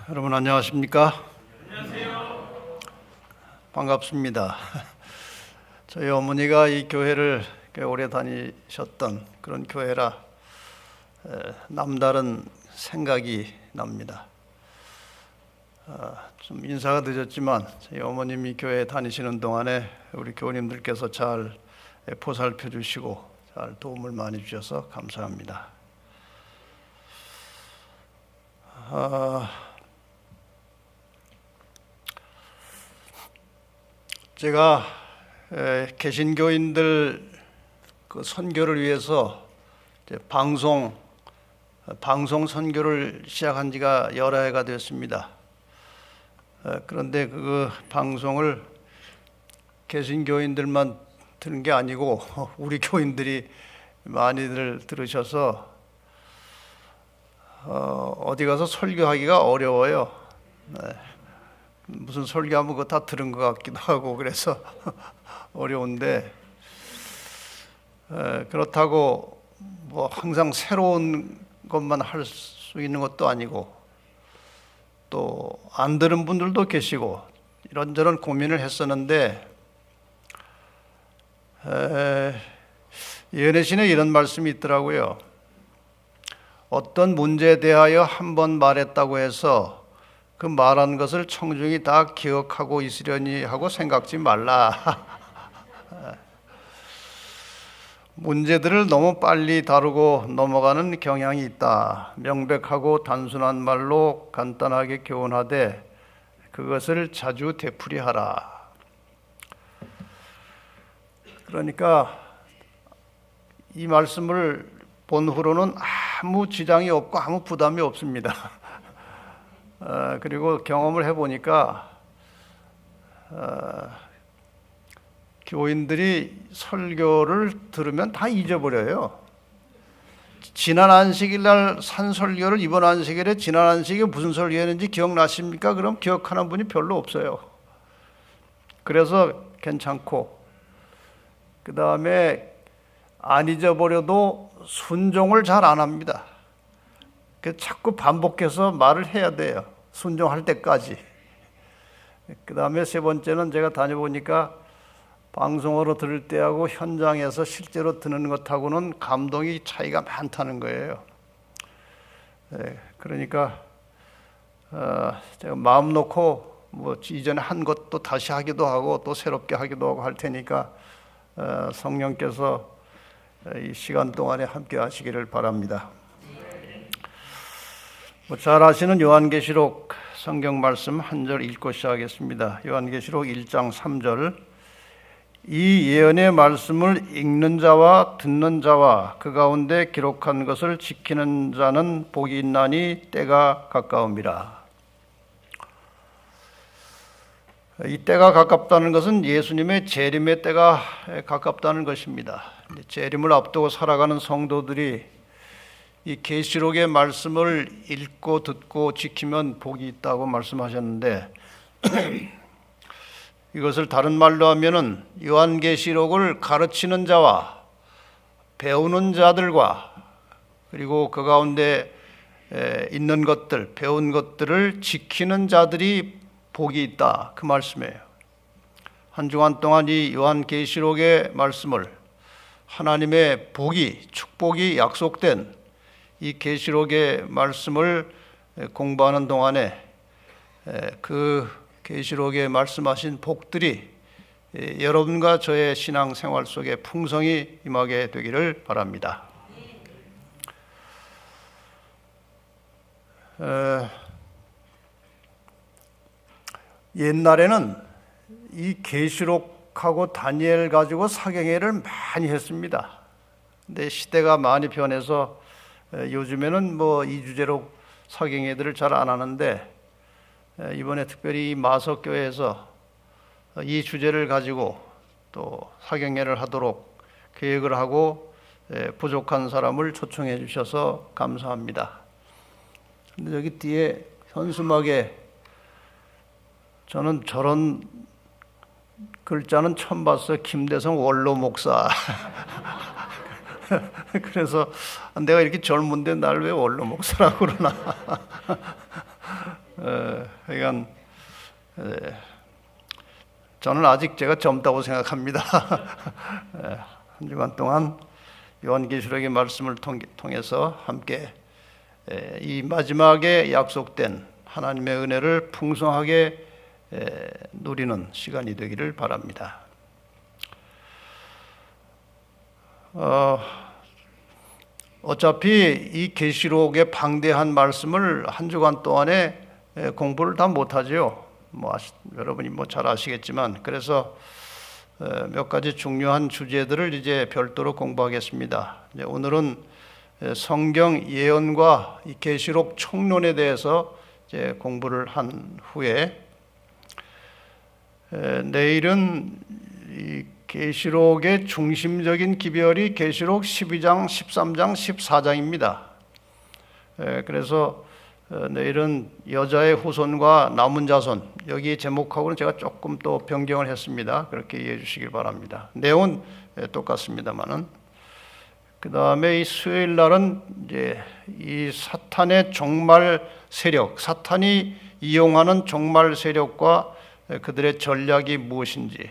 여러분 안녕하십니까? 안녕하세요. 반갑습니다. 저희 어머니가 이 교회를 꽤 오래 다니셨던 그런 교회라 남다른 생각이 납니다. 좀 인사가 늦었지만 저희 어머님이 교회에 다니시는 동안에 우리 교우님들께서 잘 보살펴 주시고 잘 도움을 많이 주셔서 감사합니다. 제가 개신교인들 그 선교를 위해서 방송 선교를 시작한 지가 여러 해가 됐습니다. 그런데 그 방송을 개신교인들만 듣는 게 아니고 우리 교인들이 많이들 들으셔서 어디 가서 설교하기가 어려워요. 무슨 설교하면 그거 다 들은 것 같기도 하고 그래서 어려운데 그렇다고 뭐 항상 새로운 것만 할 수 있는 것도 아니고 또 안 들은 분들도 계시고 이런저런 고민을 했었는데 예언의 이런 말씀이 있더라고요. 어떤 문제에 대하여 한 번 말했다고 해서 그 말한 것을 청중이 다 기억하고 있으려니 하고 생각지 말라. 문제들을 너무 빨리 다루고 넘어가는 경향이 있다. 명백하고 단순한 말로 간단하게 교훈하되 그것을 자주 되풀이하라. 그러니까 이 말씀을 본 후로는 아무 지장이 없고 아무 부담이 없습니다. 그리고 경험을 해보니까 교인들이 설교를 들으면 다 잊어버려요. 지난 안식일 날 산 설교를 이번 안식일에 지난 안식일에 무슨 설교했는지 기억나십니까? 그럼 기억하는 분이 별로 없어요. 그래서 괜찮고 그 다음에 안 잊어버려도 순종을 잘 안 합니다. 자꾸 반복해서 말을 해야 돼요. 순종할 때까지. 그 다음에 세 번째는 제가 다녀보니까 방송으로 들을 때하고 현장에서 실제로 듣는 것하고는 감동이 차이가 많다는 거예요. 그러니까 제가 마음 놓고 뭐 이전에 한 것도 다시 하기도 하고 또 새롭게 하기도 하고 할 테니까 성령께서 이 시간 동안에 함께 하시기를 바랍니다. 잘 아시는 요한계시록 성경 말씀 한 절 읽고 시작하겠습니다. 요한계시록 1장 3절. 이 예언의 말씀을 읽는 자와 듣는 자와 그 가운데 기록한 것을 지키는 자는 복이 있나니 때가 가까움이라. 이 때가 가깝다는 것은 예수님의 재림의 때가 가깝다는 것입니다. 재림을 앞두고 살아가는 성도들이 이 계시록의 말씀을 읽고 듣고 지키면 복이 있다고 말씀하셨는데 이것을 다른 말로 하면은 요한계시록을 가르치는 자와 배우는 자들과 그리고 그 가운데 있는 것들, 배운 것들을 지키는 자들이 복이 있다, 그 말씀이에요. 한 주간 동안 이 요한계시록의 말씀을 하나님의 복이, 축복이 약속된 이 계시록의 말씀을 공부하는 동안에 그 계시록에 말씀하신 복들이 여러분과 저의 신앙생활 속에 풍성히 임하게 되기를 바랍니다. 옛날에는 이 계시록하고 다니엘 가지고 사경회를 많이 했습니다. 근데 시대가 많이 변해서 요즘에는 뭐 이 주제로 사경회들을 잘 안 하는데 이번에 특별히 마석교회에서 이 주제를 가지고 또 사경회를 하도록 계획을 하고 부족한 사람을 초청해 주셔서 감사합니다. 근데 여기 뒤에 현수막에 저는 저런 글자는 처음 봤어요. 김대성 원로 목사. 그래서 내가 이렇게 젊은데 날 왜 원로 목사라고 그러나. 하여간 저는 아직 제가 젊다고 생각합니다. 한 주간 동안 요한계시록의 말씀을 통해서 함께 이 마지막에 약속된 하나님의 은혜를 풍성하게 누리는 시간이 되기를 바랍니다. 어차피 이 계시록의 방대한 말씀을 한 주간 동안에 공부를 다 못하죠. 여러분이 잘 아시겠지만, 그래서 몇 가지 중요한 주제들을 이제 별도로 공부하겠습니다. 오늘은 성경 예언과 이 계시록 총론에 대해서 이제 공부를 한 후에 내일은 이 계시록의 중심적인 기별이 계시록 12장, 13장, 14장입니다. 그래서 내일은 여자의 후손과 남은 자손, 여기 제목하고는 제가 조금 또 변경을 했습니다. 그렇게 이해해 주시길 바랍니다. 내용은 똑같습니다만은. 그 다음에 이 수요일 날은 이제 이 사탄의 종말 세력, 사탄이 이용하는 종말 세력과 그들의 전략이 무엇인지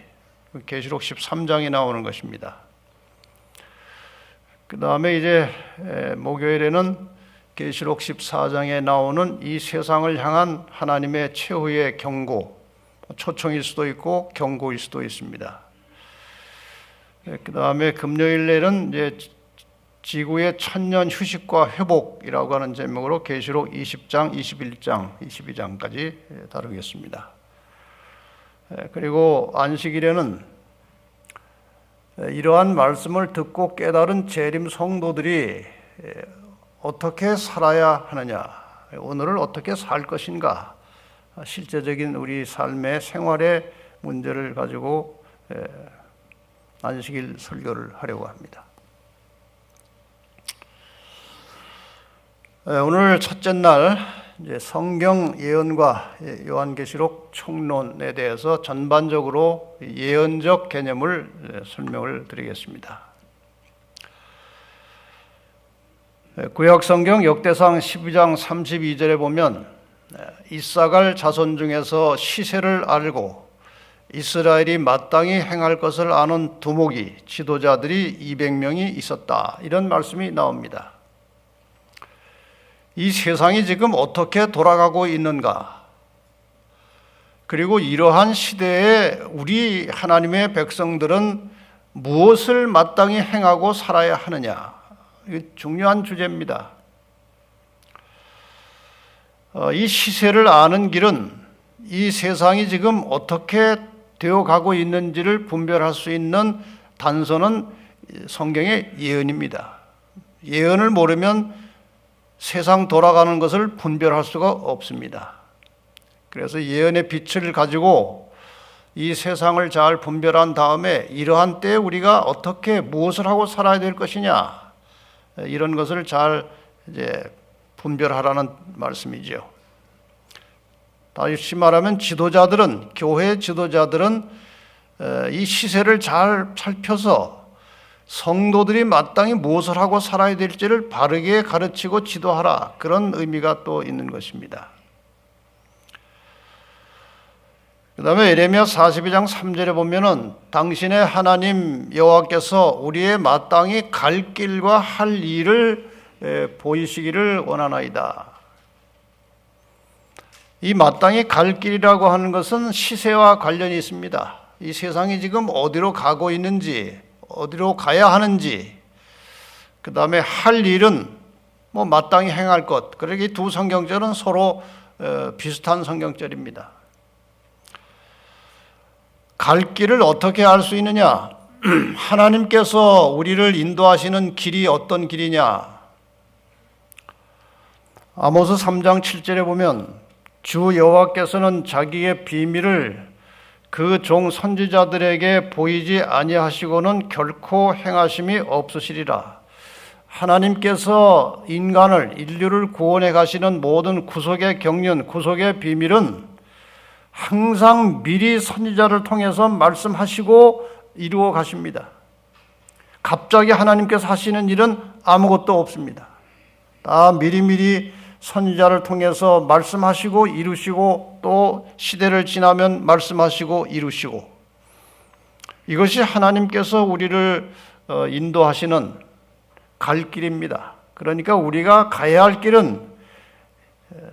계시록 13장에 나오는 것입니다. 그 다음에 이제 목요일에는 계시록 14장에 나오는 이 세상을 향한 하나님의 최후의 경고, 초청일 수도 있고 경고일 수도 있습니다. 그 다음에 금요일에는 이제 지구의 천년 휴식과 회복이라고 하는 제목으로 계시록 20장, 21장, 22장까지 다루겠습니다. 그리고 안식일에는 이러한 말씀을 듣고 깨달은 재림 성도들이 어떻게 살아야 하느냐, 오늘을 어떻게 살 것인가, 실제적인 우리 삶의 생활의 문제를 가지고 안식일 설교를 하려고 합니다. 오늘 첫째 날 이제 성경 예언과 요한계시록 총론에 대해서 전반적으로 예언적 개념을 설명을 드리겠습니다. 구약 성경 역대상 12장 32절에 보면 이사갈 자손 중에서 시세를 알고 이스라엘이 마땅히 행할 것을 아는 두목이 지도자들이 200명이 있었다, 이런 말씀이 나옵니다. 이 세상이 지금 어떻게 돌아가고 있는가, 그리고 이러한 시대에 우리 하나님의 백성들은 무엇을 마땅히 행하고 살아야 하느냐, 이게 중요한 주제입니다. 이 시세를 아는 길은 이 세상이 지금 어떻게 되어가고 있는지를 분별할 수 있는 단서는 성경의 예언입니다. 예언을 모르면 세상 돌아가는 것을 분별할 수가 없습니다. 그래서 예언의 빛을 가지고 이 세상을 잘 분별한 다음에 이러한 때에 우리가 어떻게 무엇을 하고 살아야 될 것이냐, 이런 것을 잘 이제 분별하라는 말씀이죠. 다시 말하면 지도자들은, 교회 지도자들은 이 시세를 잘 살펴서 성도들이 마땅히 무엇을 하고 살아야 될지를 바르게 가르치고 지도하라, 그런 의미가 또 있는 것입니다. 그 다음에 예레미야 42장 3절에 보면은 당신의 하나님 여호와께서 우리의 마땅히 갈 길과 할 일을 보이시기를 원하나이다. 이 마땅히 갈 길이라고 하는 것은 시세와 관련이 있습니다. 이 세상이 지금 어디로 가고 있는지, 어디로 가야 하는지, 그 다음에 할 일은 마땅히 행할 것, 그러기 두 성경절은 서로 비슷한 성경절입니다. 갈 길을 어떻게 알 수 있느냐? 하나님께서 우리를 인도하시는 길이 어떤 길이냐? 아모스 3장 7절에 보면 주 여호와께서는 자기의 비밀을 그 종 선지자들에게 보이지 아니하시고는 결코 행하심이 없으시리라. 하나님께서 인류를 구원해 가시는 모든 구속의 경륜, 구속의 비밀은 항상 미리 선지자를 통해서 말씀하시고 이루어 가십니다. 갑자기 하나님께서 하시는 일은 아무것도 없습니다. 다 미리미리 선지자를 통해서 말씀하시고 이루시고 또 시대를 지나면 말씀하시고 이루시고, 이것이 하나님께서 우리를 인도하시는 갈 길입니다. 그러니까 우리가 가야 할 길은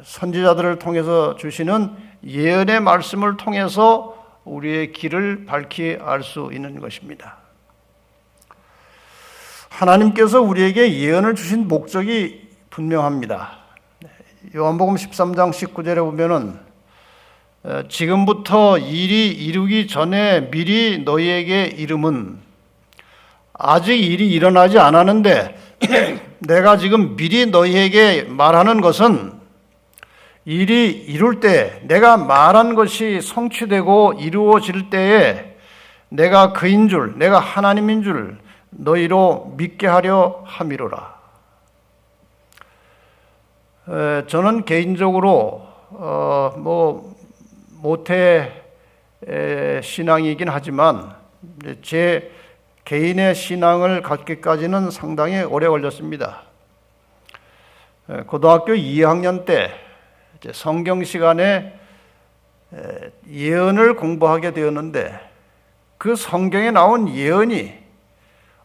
선지자들을 통해서 주시는 예언의 말씀을 통해서 우리의 길을 밝히 알 수 있는 것입니다. 하나님께서 우리에게 예언을 주신 목적이 분명합니다. 요한복음 13장 19절에 보면은 지금부터 일이 이루기 전에 미리 너희에게 이름은, 아직 일이 일어나지 않았는데 내가 지금 미리 너희에게 말하는 것은 일이 이룰 때, 내가 말한 것이 성취되고 이루어질 때에 내가 그인 줄, 내가 하나님인 줄 너희로 믿게 하려 함이로라. 저는 개인적으로 모태 신앙이긴 하지만 제 개인의 신앙을 갖기까지는 상당히 오래 걸렸습니다. 고등학교 2학년 때 성경 시간에 예언을 공부하게 되었는데, 그 성경에 나온 예언이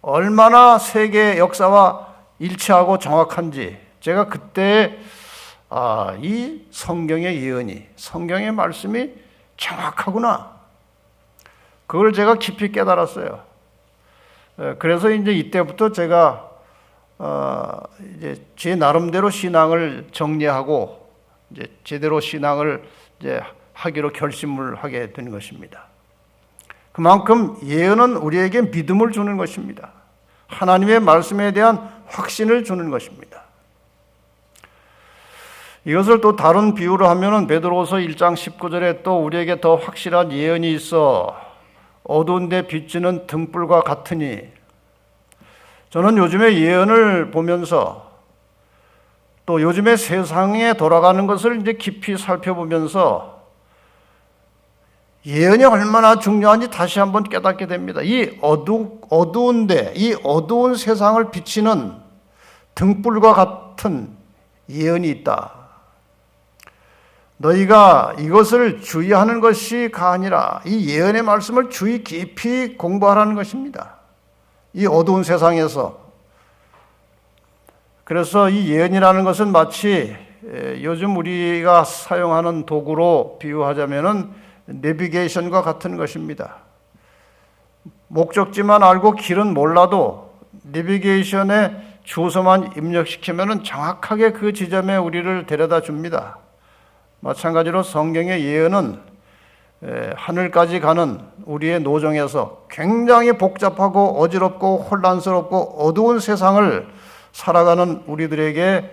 얼마나 세계 역사와 일치하고 정확한지 제가 그때 이 성경의 예언이, 성경의 말씀이 정확하구나, 그걸 제가 깊이 깨달았어요. 그래서 이제 이때부터 제가 이제 제 나름대로 신앙을 정리하고 이제 제대로 신앙을 이제 하기로 결심을 하게 된 것입니다. 그만큼 예언은 우리에게 믿음을 주는 것입니다. 하나님의 말씀에 대한 확신을 주는 것입니다. 이것을 또 다른 비유로 하면은 베드로후서 1장 19절에 또 우리에게 더 확실한 예언이 있어 어두운 데 비치는 등불과 같으니, 저는 요즘에 예언을 보면서 또 요즘에 세상에 돌아가는 것을 이제 깊이 살펴보면서 예언이 얼마나 중요한지 다시 한번 깨닫게 됩니다. 이 어두운데, 이 어두운 세상을 비치는 등불과 같은 예언이 있다. 너희가 이것을 주의하는 것이가 아니라 이 예언의 말씀을 주의 깊이 공부하라는 것입니다. 이 어두운 세상에서. 그래서 이 예언이라는 것은 마치 요즘 우리가 사용하는 도구로 비유하자면은 내비게이션과 같은 것입니다. 목적지만 알고 길은 몰라도 내비게이션에 주소만 입력시키면은 정확하게 그 지점에 우리를 데려다 줍니다. 마찬가지로 성경의 예언은 하늘까지 가는 우리의 노정에서 굉장히 복잡하고 어지럽고 혼란스럽고 어두운 세상을 살아가는 우리들에게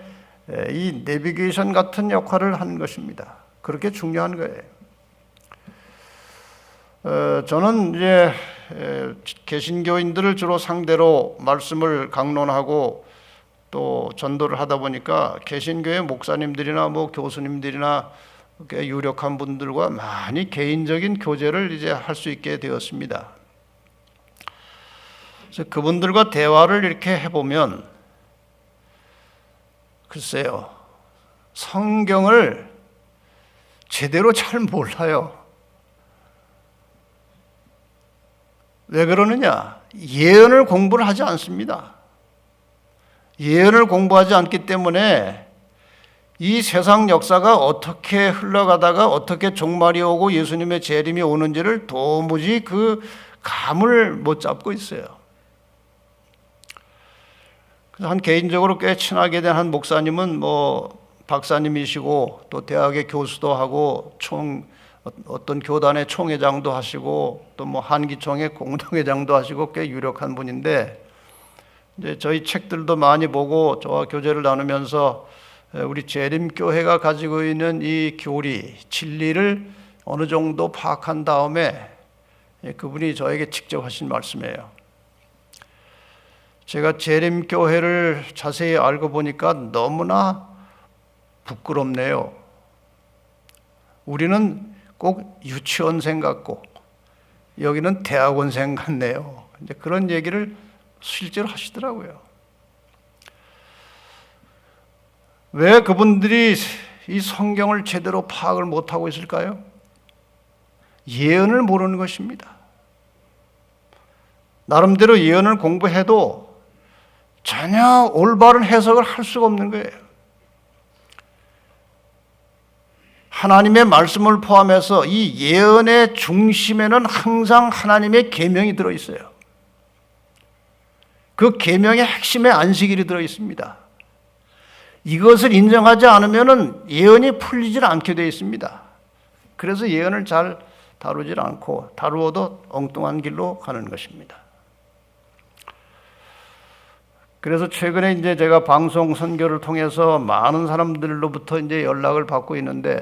이 내비게이션 같은 역할을 하는 것입니다. 그렇게 중요한 거예요. 저는 이제 개신교인들을 주로 상대로 말씀을 강론하고 또 전도를 하다 보니까 개신교의 목사님들이나 뭐 교수님들이나 유력한 분들과 많이 개인적인 교제를 이제 할 수 있게 되었습니다. 그래서 그분들과 대화를 이렇게 해보면 글쎄요, 성경을 제대로 잘 몰라요. 왜 그러느냐? 예언을 공부를 하지 않습니다. 예언을 공부하지 않기 때문에 이 세상 역사가 어떻게 흘러가다가 어떻게 종말이 오고 예수님의 재림이 오는지를 도무지 그 감을 못 잡고 있어요. 그래서 한 개인적으로 꽤 친하게 된 한 목사님은 뭐 박사님이시고 또 대학의 교수도 하고 어떤 교단의 총회장도 하시고 또 뭐 한기총회 공동회장도 하시고 꽤 유력한 분인데, 이제 저희 책들도 많이 보고 저와 교제를 나누면서 우리 재림교회가 가지고 있는 이 교리, 진리를 어느 정도 파악한 다음에 그분이 저에게 직접 하신 말씀이에요. 제가 재림교회를 자세히 알고 보니까 너무나 부끄럽네요. 우리는 꼭 유치원생 같고 여기는 대학원생 같네요. 이제 그런 얘기를 실제로 하시더라고요. 왜 그분들이 이 성경을 제대로 파악을 못하고 있을까요? 예언을 모르는 것입니다. 나름대로 예언을 공부해도 전혀 올바른 해석을 할 수가 없는 거예요. 하나님의 말씀을 포함해서 이 예언의 중심에는 항상 하나님의 계명이 들어있어요. 그 계명의 핵심에 안식일이 들어있습니다. 이것을 인정하지 않으면 예언이 풀리질 않게 되어 있습니다. 그래서 예언을 잘 다루질 않고 다루어도 엉뚱한 길로 가는 것입니다. 그래서 최근에 이제 제가 방송 선교를 통해서 많은 사람들로부터 이제 연락을 받고 있는데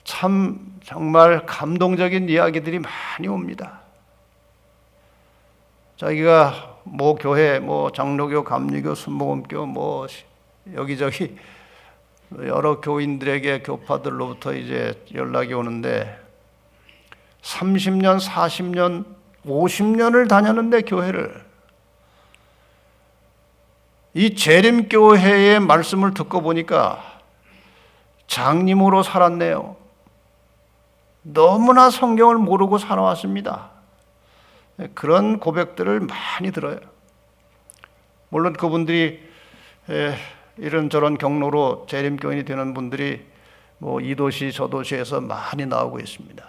참 정말 감동적인 이야기들이 많이 옵니다. 자기가 뭐 교회, 뭐 장로교, 감리교, 순복음교, 뭐 여기저기 여러 교인들에게 교파들로부터 이제 연락이 오는데 30년, 40년, 50년을 다녔는데 교회를 이 재림교회의 말씀을 듣고 보니까 장님으로 살았네요. 너무나 성경을 모르고 살아왔습니다. 그런 고백들을 많이 들어요. 물론 그분들이 이런저런 경로로 재림교인이 되는 분들이 뭐 이 도시 저 도시에서 많이 나오고 있습니다.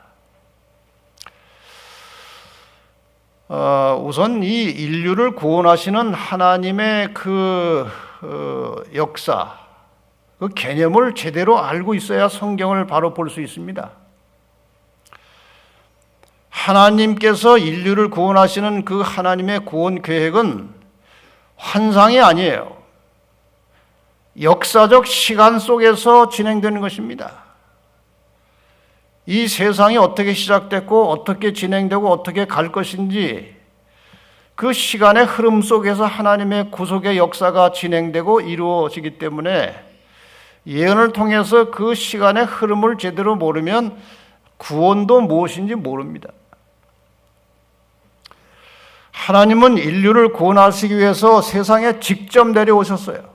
우선 이 인류를 구원하시는 하나님의 그 역사, 그 개념을 제대로 알고 있어야 성경을 바로 볼 수 있습니다. 하나님께서 인류를 구원하시는 그 하나님의 구원 계획은 환상이 아니에요. 역사적 시간 속에서 진행되는 것입니다. 이 세상이 어떻게 시작됐고 어떻게 진행되고 어떻게 갈 것인지 그 시간의 흐름 속에서 하나님의 구속의 역사가 진행되고 이루어지기 때문에 예언을 통해서 그 시간의 흐름을 제대로 모르면 구원도 무엇인지 모릅니다. 하나님은 인류를 구원하시기 위해서 세상에 직접 내려오셨어요.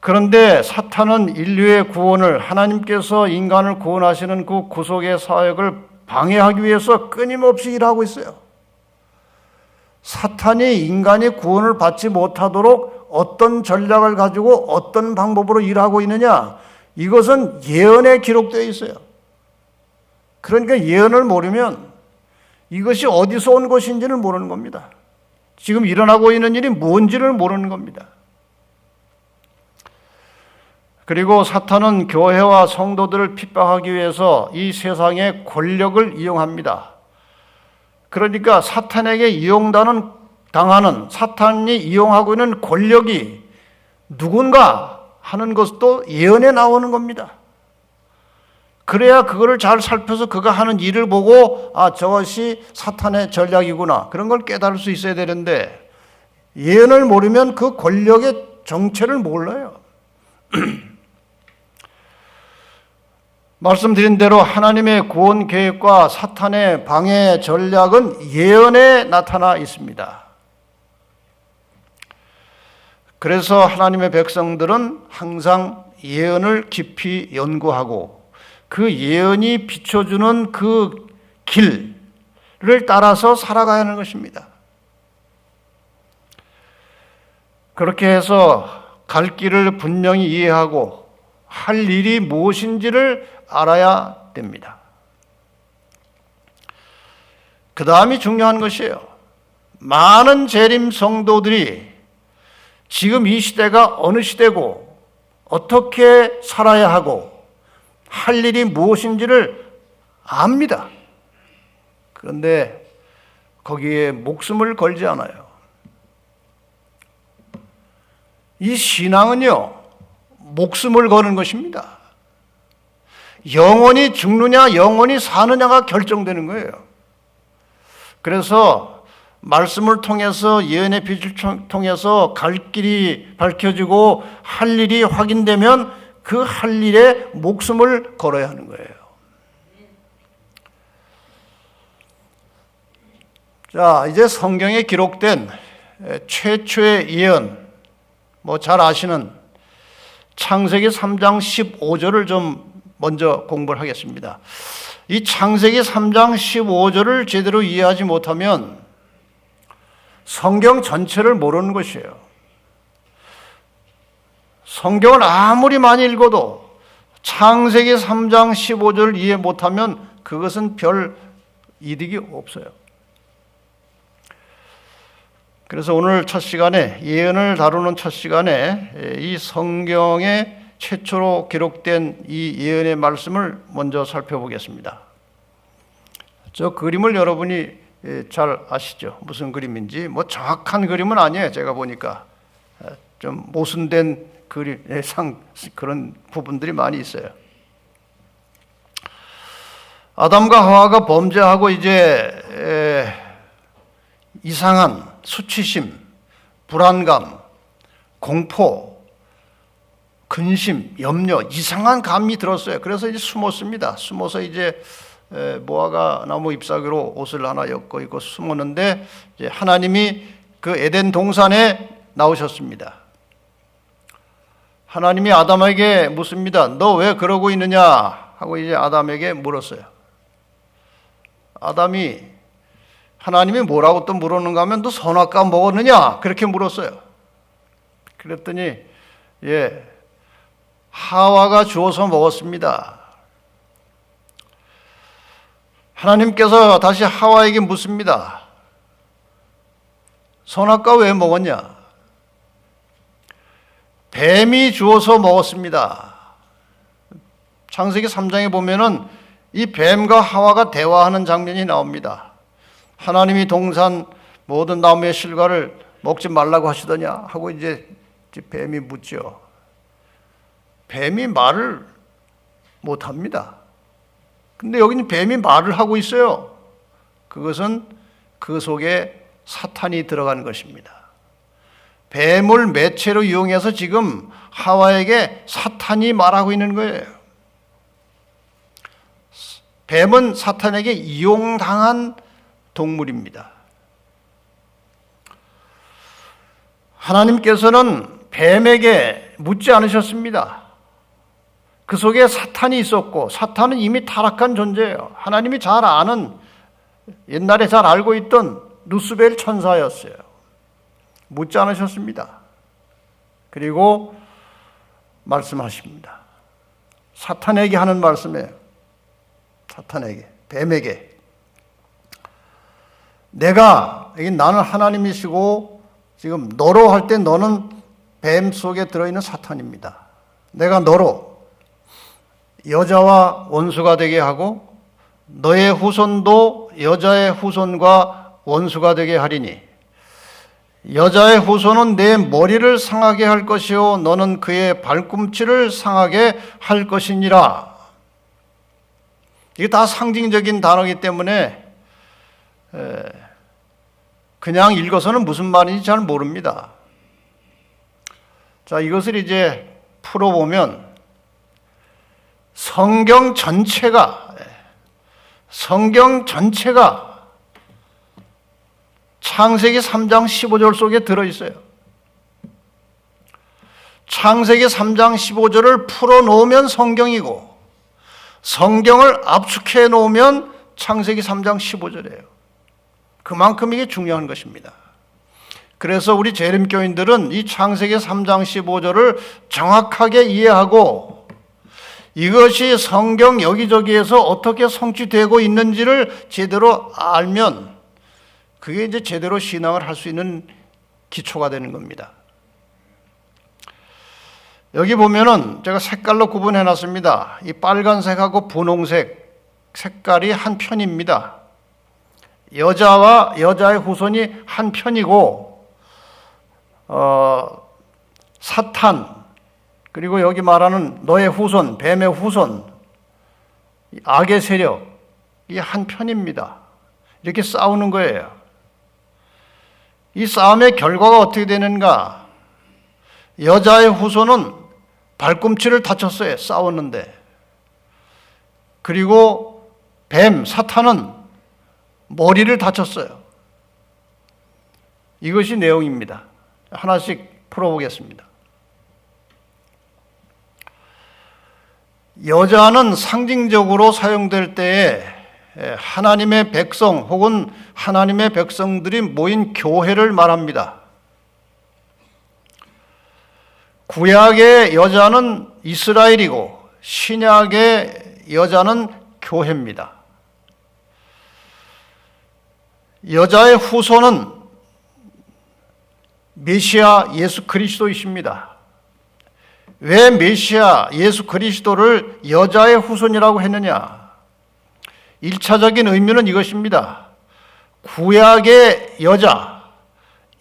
그런데 사탄은 인류의 구원을, 하나님께서 인간을 구원하시는 그 구속의 사역을 방해하기 위해서 끊임없이 일하고 있어요. 사탄이 인간이 구원을 받지 못하도록 어떤 전략을 가지고 어떤 방법으로 일하고 있느냐, 이것은 예언에 기록되어 있어요. 그러니까 예언을 모르면 이것이 어디서 온 것인지를 모르는 겁니다. 지금 일어나고 있는 일이 뭔지를 모르는 겁니다. 그리고 사탄은 교회와 성도들을 핍박하기 위해서 이 세상의 권력을 이용합니다. 그러니까 사탄에게 당하는 사탄이 이용하고 있는 권력이 누군가 하는 것도 예언에 나오는 겁니다. 그래야 그거를 잘 살펴서 그가 하는 일을 보고 저것이 사탄의 전략이구나, 그런 걸 깨달을 수 있어야 되는데 예언을 모르면 그 권력의 정체를 몰라요. 말씀드린 대로 하나님의 구원 계획과 사탄의 방해 전략은 예언에 나타나 있습니다. 그래서 하나님의 백성들은 항상 예언을 깊이 연구하고 그 예언이 비춰주는 그 길을 따라서 살아가야 하는 것입니다. 그렇게 해서 갈 길을 분명히 이해하고 할 일이 무엇인지를 알아야 됩니다. 그 다음이 중요한 것이에요. 많은 재림 성도들이 지금 이 시대가 어느 시대고 어떻게 살아야 하고 할 일이 무엇인지를 압니다. 그런데 거기에 목숨을 걸지 않아요. 이 신앙은요, 목숨을 거는 것입니다. 영원히 죽느냐 영원히 사느냐가 결정되는 거예요. 그래서 말씀을 통해서 예언의 빛을 통해서 갈 길이 밝혀지고 할 일이 확인되면 그 할 일에 목숨을 걸어야 하는 거예요. 자, 이제 성경에 기록된 최초의 예언, 뭐 잘 아시는 창세기 3장 15절을 좀 먼저 공부를 하겠습니다. 이 창세기 3장 15절을 제대로 이해하지 못하면 성경 전체를 모르는 것이에요. 성경을 아무리 많이 읽어도 창세기 3장 15절을 이해 못하면 그것은 별 이득이 없어요. 그래서 오늘 첫 시간에, 예언을 다루는 첫 시간에 이 성경에 최초로 기록된 이 예언의 말씀을 먼저 살펴보겠습니다. 저 그림을 여러분이 잘 아시죠? 무슨 그림인지. 뭐 정확한 그림은 아니에요. 제가 보니까 좀 모순된 그런 부분들이 많이 있어요. 아담과 하와가 범죄하고 이제 이상한 수치심, 불안감, 공포, 근심, 염려, 이상한 감이 들었어요. 그래서 이제 숨었습니다. 숨어서 이제 무화과 나무 잎사귀로 옷을 하나 엮고 있고 숨었는데 이제 하나님이 그 에덴 동산에 나오셨습니다. 하나님이 아담에게 묻습니다. 너 왜 그러고 있느냐 하고 이제 아담에게 물었어요. 아담이 하나님이 뭐라고 또 물었는가 하면 너 선악과 먹었느냐 그렇게 물었어요. 그랬더니 하와가 주어서 먹었습니다. 하나님께서 다시 하와에게 묻습니다. 선악과 왜 먹었냐? 뱀이 주어서 먹었습니다. 창세기 3장에 보면은 이 뱀과 하와가 대화하는 장면이 나옵니다. 하나님이 동산 모든 나무의 실과를 먹지 말라고 하시더냐 하고 이제 뱀이 묻죠. 뱀이 말을 못합니다. 근데 여기는 뱀이 말을 하고 있어요. 그것은 그 속에 사탄이 들어간 것입니다. 뱀을 매체로 이용해서 지금 하와에게 사탄이 말하고 있는 거예요. 뱀은 사탄에게 이용당한 동물입니다. 하나님께서는 뱀에게 묻지 않으셨습니다. 그 속에 사탄이 있었고 사탄은 이미 타락한 존재예요. 하나님이 잘 아는, 옛날에 잘 알고 있던 루스벨 천사였어요. 묻지 않으셨습니다. 그리고 말씀하십니다. 사탄에게 하는 말씀이에요. 사탄에게, 뱀에게. 나는 하나님이시고 지금 너로 할 때 너는 뱀 속에 들어있는 사탄입니다. 내가 너로 여자와 원수가 되게 하고 너의 후손도 여자의 후손과 원수가 되게 하리니 여자의 후손은 내 머리를 상하게 할 것이요 너는 그의 발꿈치를 상하게 할 것이니라. 이게 다 상징적인 단어이기 때문에 그냥 읽어서는 무슨 말인지 잘 모릅니다. 자, 이것을 이제 풀어보면 성경 전체가 창세기 3장 15절 속에 들어있어요. 창세기 3장 15절을 풀어놓으면 성경이고 성경을 압축해 놓으면 창세기 3장 15절이에요. 그만큼 이게 중요한 것입니다. 그래서 우리 재림교인들은 이 창세기 3장 15절을 정확하게 이해하고 이것이 성경 여기저기에서 어떻게 성취되고 있는지를 제대로 알면 그게 이제 제대로 신앙을 할 수 있는 기초가 되는 겁니다. 여기 보면은 제가 색깔로 구분해 놨습니다. 이 빨간색하고 분홍색 색깔이 한 편입니다. 여자와 여자의 후손이 한 편이고, 사탄, 그리고 여기 말하는 너의 후손, 뱀의 후손, 악의 세력, 이 한 편입니다. 이렇게 싸우는 거예요. 이 싸움의 결과가 어떻게 되는가? 여자의 후손은 발꿈치를 다쳤어요. 싸웠는데. 그리고 뱀, 사탄은 머리를 다쳤어요. 이것이 내용입니다. 하나씩 풀어보겠습니다. 여자는 상징적으로 사용될 때에 하나님의 백성 혹은 하나님의 백성들이 모인 교회를 말합니다. 구약의 여자는 이스라엘이고 신약의 여자는 교회입니다. 여자의 후손은 메시아 예수 그리스도이십니다. 왜 메시아 예수 그리스도를 여자의 후손이라고 했느냐? 1차적인 의미는 이것입니다. 구약의 여자,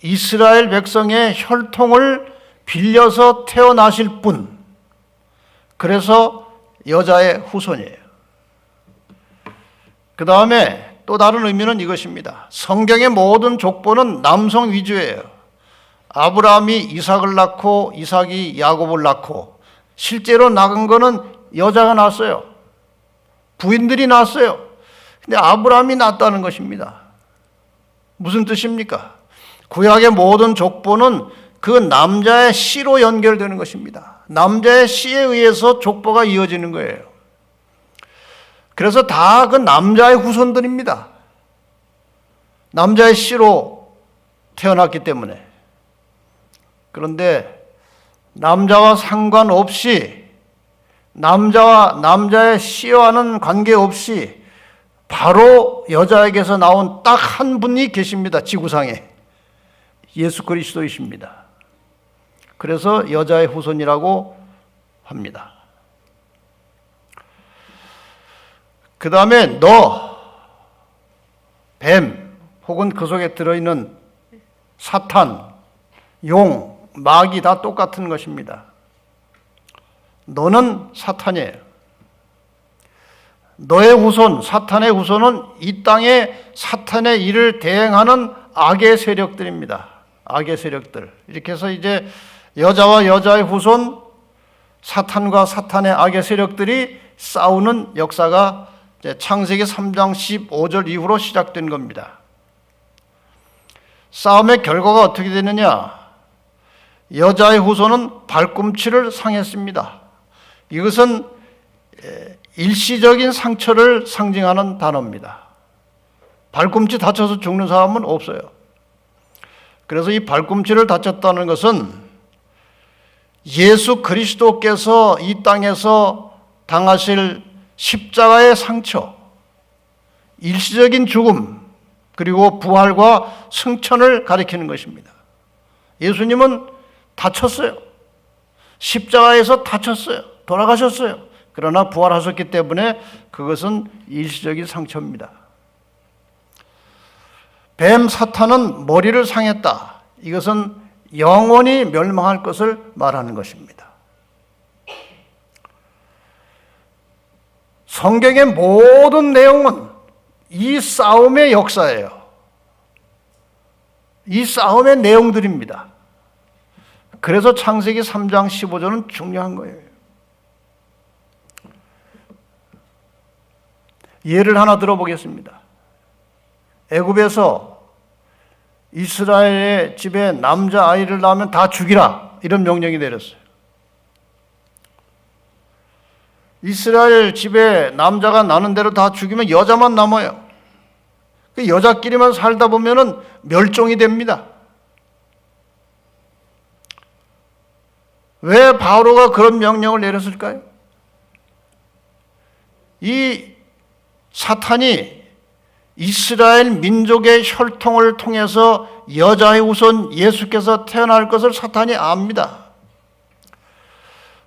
이스라엘 백성의 혈통을 빌려서 태어나실 분, 그래서 여자의 후손이에요. 그 다음에 또 다른 의미는 이것입니다. 성경의 모든 족보는 남성 위주예요. 아브라함이 이삭을 낳고 이삭이 야곱을 낳고 실제로 낳은 거는 여자가 낳았어요. 부인들이 낳았어요. 근데 아브라함이 낳았다는 것입니다. 무슨 뜻입니까? 구약의 모든 족보는 그 남자의 씨로 연결되는 것입니다. 남자의 씨에 의해서 족보가 이어지는 거예요. 그래서 다 그 남자의 후손들입니다. 남자의 씨로 태어났기 때문에. 그런데 남자와 상관없이 남자와 남자의 씨와는 관계없이 바로 여자에게서 나온 딱 한 분이 계십니다. 지구상에. 예수 그리스도이십니다. 그래서 여자의 후손이라고 합니다. 그 다음에 뱀 혹은 그 속에 들어있는 사탄, 용, 마귀 다 똑같은 것입니다. 너는 사탄이에요. 너의 후손, 사탄의 후손은 이 땅에 사탄의 일을 대행하는 악의 세력들입니다. 악의 세력들. 이렇게 해서 이제 여자와 여자의 후손, 사탄과 사탄의 악의 세력들이 싸우는 역사가 이제 창세기 3장 15절 이후로 시작된 겁니다. 싸움의 결과가 어떻게 되느냐? 여자의 후손은 발꿈치를 상했습니다. 이것은 일시적인 상처를 상징하는 단어입니다. 발꿈치 다쳐서 죽는 사람은 없어요. 그래서 이 발꿈치를 다쳤다는 것은 예수 그리스도께서 이 땅에서 당하실 십자가의 상처, 일시적인 죽음, 그리고 부활과 승천을 가리키는 것입니다. 예수님은 다쳤어요. 십자가에서 다쳤어요. 돌아가셨어요. 그러나 부활하셨기 때문에 그것은 일시적인 상처입니다. 뱀 사탄은 머리를 상했다. 이것은 영원히 멸망할 것을 말하는 것입니다. 성경의 모든 내용은 이 싸움의 역사예요. 이 싸움의 내용들입니다. 그래서 창세기 3장 15절은 중요한 거예요. 예를 하나 들어보겠습니다. 애굽에서 이스라엘의 집에 남자아이를 낳으면 다 죽이라, 이런 명령이 내렸어요. 이스라엘 집에 남자가 나는 대로 다 죽이면 여자만 남아요. 그 여자끼리만 살다 보면은 멸종이 됩니다. 왜 바로가 그런 명령을 내렸을까요? 이 사탄이 이스라엘 민족의 혈통을 통해서 여자의 후손 예수께서 태어날 것을 사탄이 압니다.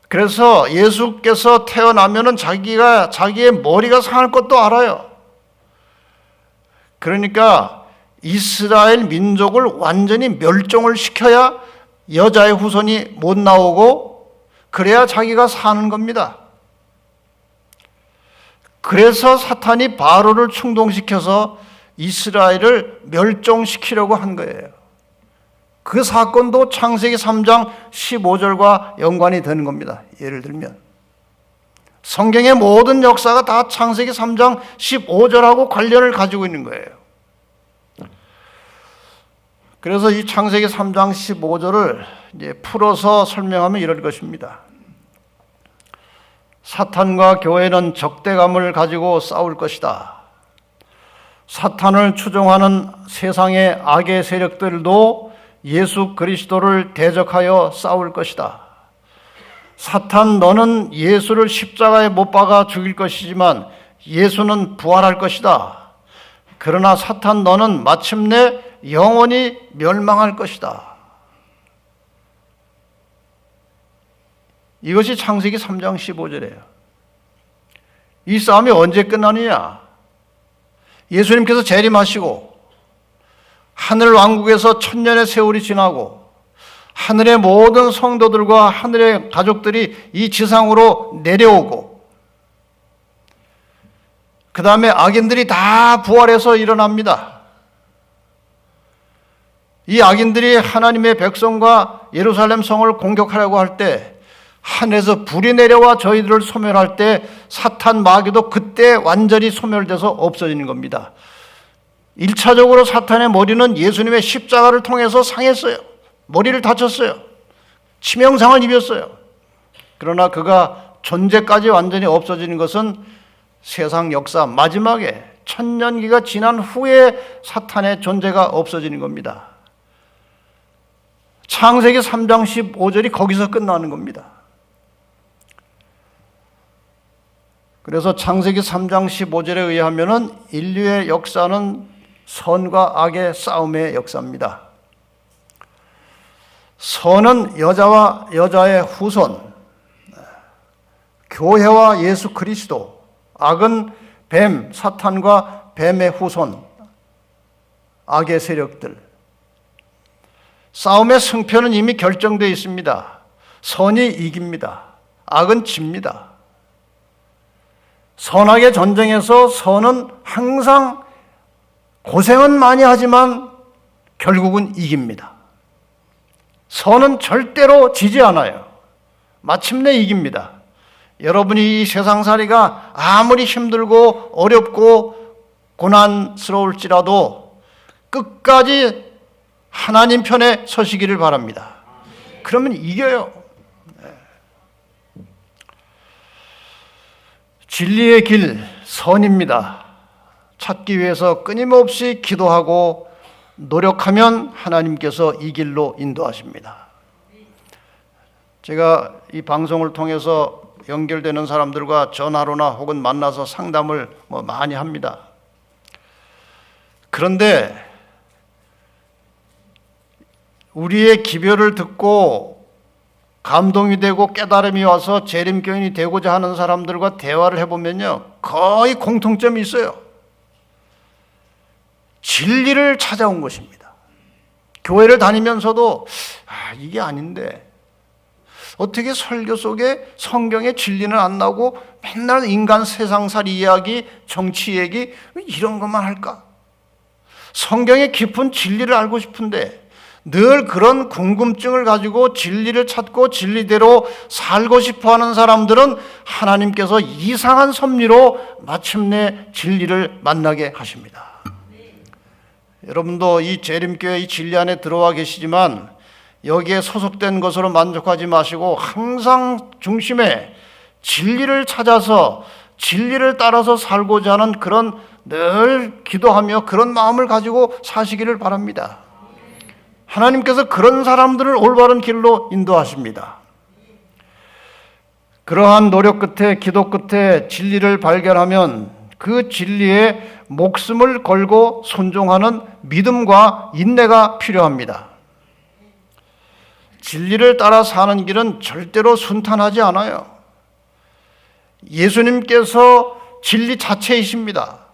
그래서 예수께서 태어나면은 자기의 머리가 상할 것도 알아요. 그러니까 이스라엘 민족을 완전히 멸종을 시켜야 여자의 후손이 못 나오고 그래야 자기가 사는 겁니다. 그래서 사탄이 바로를 충동시켜서 이스라엘을 멸종시키려고 한 거예요. 그 사건도 창세기 3장 15절과 연관이 되는 겁니다. 예를 들면 성경의 모든 역사가 다 창세기 3장 15절하고 관련을 가지고 있는 거예요. 그래서 이 창세기 3장 15절을 이제 풀어서 설명하면 이럴 것입니다. 사탄과 교회는 적대감을 가지고 싸울 것이다. 사탄을 추종하는 세상의 악의 세력들도 예수 그리스도를 대적하여 싸울 것이다. 사탄, 너는 예수를 십자가에 못 박아 죽일 것이지만 예수는 부활할 것이다. 그러나 사탄, 너는 마침내 영원히 멸망할 것이다. 이것이 창세기 3장 15절이에요. 이 싸움이 언제 끝나느냐? 예수님께서 재림하시고 하늘 왕국에서 천년의 세월이 지나고 하늘의 모든 성도들과 하늘의 가족들이 이 지상으로 내려오고 그 다음에 악인들이 다 부활해서 일어납니다. 이 악인들이 하나님의 백성과 예루살렘 성을 공격하려고 할 때 하늘에서 불이 내려와 저희들을 소멸할 때 사탄 마귀도 그때 완전히 소멸돼서 없어지는 겁니다. 1차적으로 사탄의 머리는 예수님의 십자가를 통해서 상했어요. 머리를 다쳤어요. 치명상을 입었어요. 그러나 그가 존재까지 완전히 없어지는 것은 세상 역사 마지막에 천년기가 지난 후에 사탄의 존재가 없어지는 겁니다. 창세기 3장 15절이 거기서 끝나는 겁니다. 그래서 창세기 3장 15절에 의하면 인류의 역사는 선과 악의 싸움의 역사입니다. 선은 여자와 여자의 후손, 교회와 예수 그리스도, 악은 뱀, 사탄과 뱀의 후손, 악의 세력들. 싸움의 승패는 이미 결정되어 있습니다. 선이 이깁니다. 악은 집니다. 선악의 전쟁에서 선은 항상 고생은 많이 하지만 결국은 이깁니다. 선은 절대로 지지 않아요. 마침내 이깁니다. 여러분이 이 세상살이가 아무리 힘들고 어렵고 고난스러울지라도 끝까지 하나님 편에 서시기를 바랍니다. 그러면 이겨요. 진리의 길, 선입니다. 찾기 위해서 끊임없이 기도하고 노력하면 하나님께서 이 길로 인도하십니다. 제가 이 방송을 통해서 연결되는 사람들과 전화로나 혹은 만나서 상담을 많이 합니다. 그런데 우리의 기별을 듣고 감동이 되고 깨달음이 와서 재림교인이 되고자 하는 사람들과 대화를 해보면요, 거의 공통점이 있어요. 진리를 찾아온 것입니다. 교회를 다니면서도 이게 아닌데 어떻게 설교 속에 성경의 진리는 안 나오고 맨날 인간 세상살이 이야기, 정치 얘기 이런 것만 할까? 성경의 깊은 진리를 알고 싶은데 늘 그런 궁금증을 가지고 진리를 찾고 진리대로 살고 싶어하는 사람들은 하나님께서 이상한 섭리로 마침내 진리를 만나게 하십니다. 여러분도 이 재림교회 이 진리 안에 들어와 계시지만 여기에 소속된 것으로 만족하지 마시고 항상 중심에 진리를 찾아서 진리를 따라서 살고자 하는 그런 늘 기도하며 그런 마음을 가지고 사시기를 바랍니다. 하나님께서 그런 사람들을 올바른 길로 인도하십니다. 그러한 노력 끝에 기도 끝에 진리를 발견하면 그 진리에 목숨을 걸고 순종하는 믿음과 인내가 필요합니다. 진리를 따라 사는 길은 절대로 순탄하지 않아요. 예수님께서 진리 자체이십니다.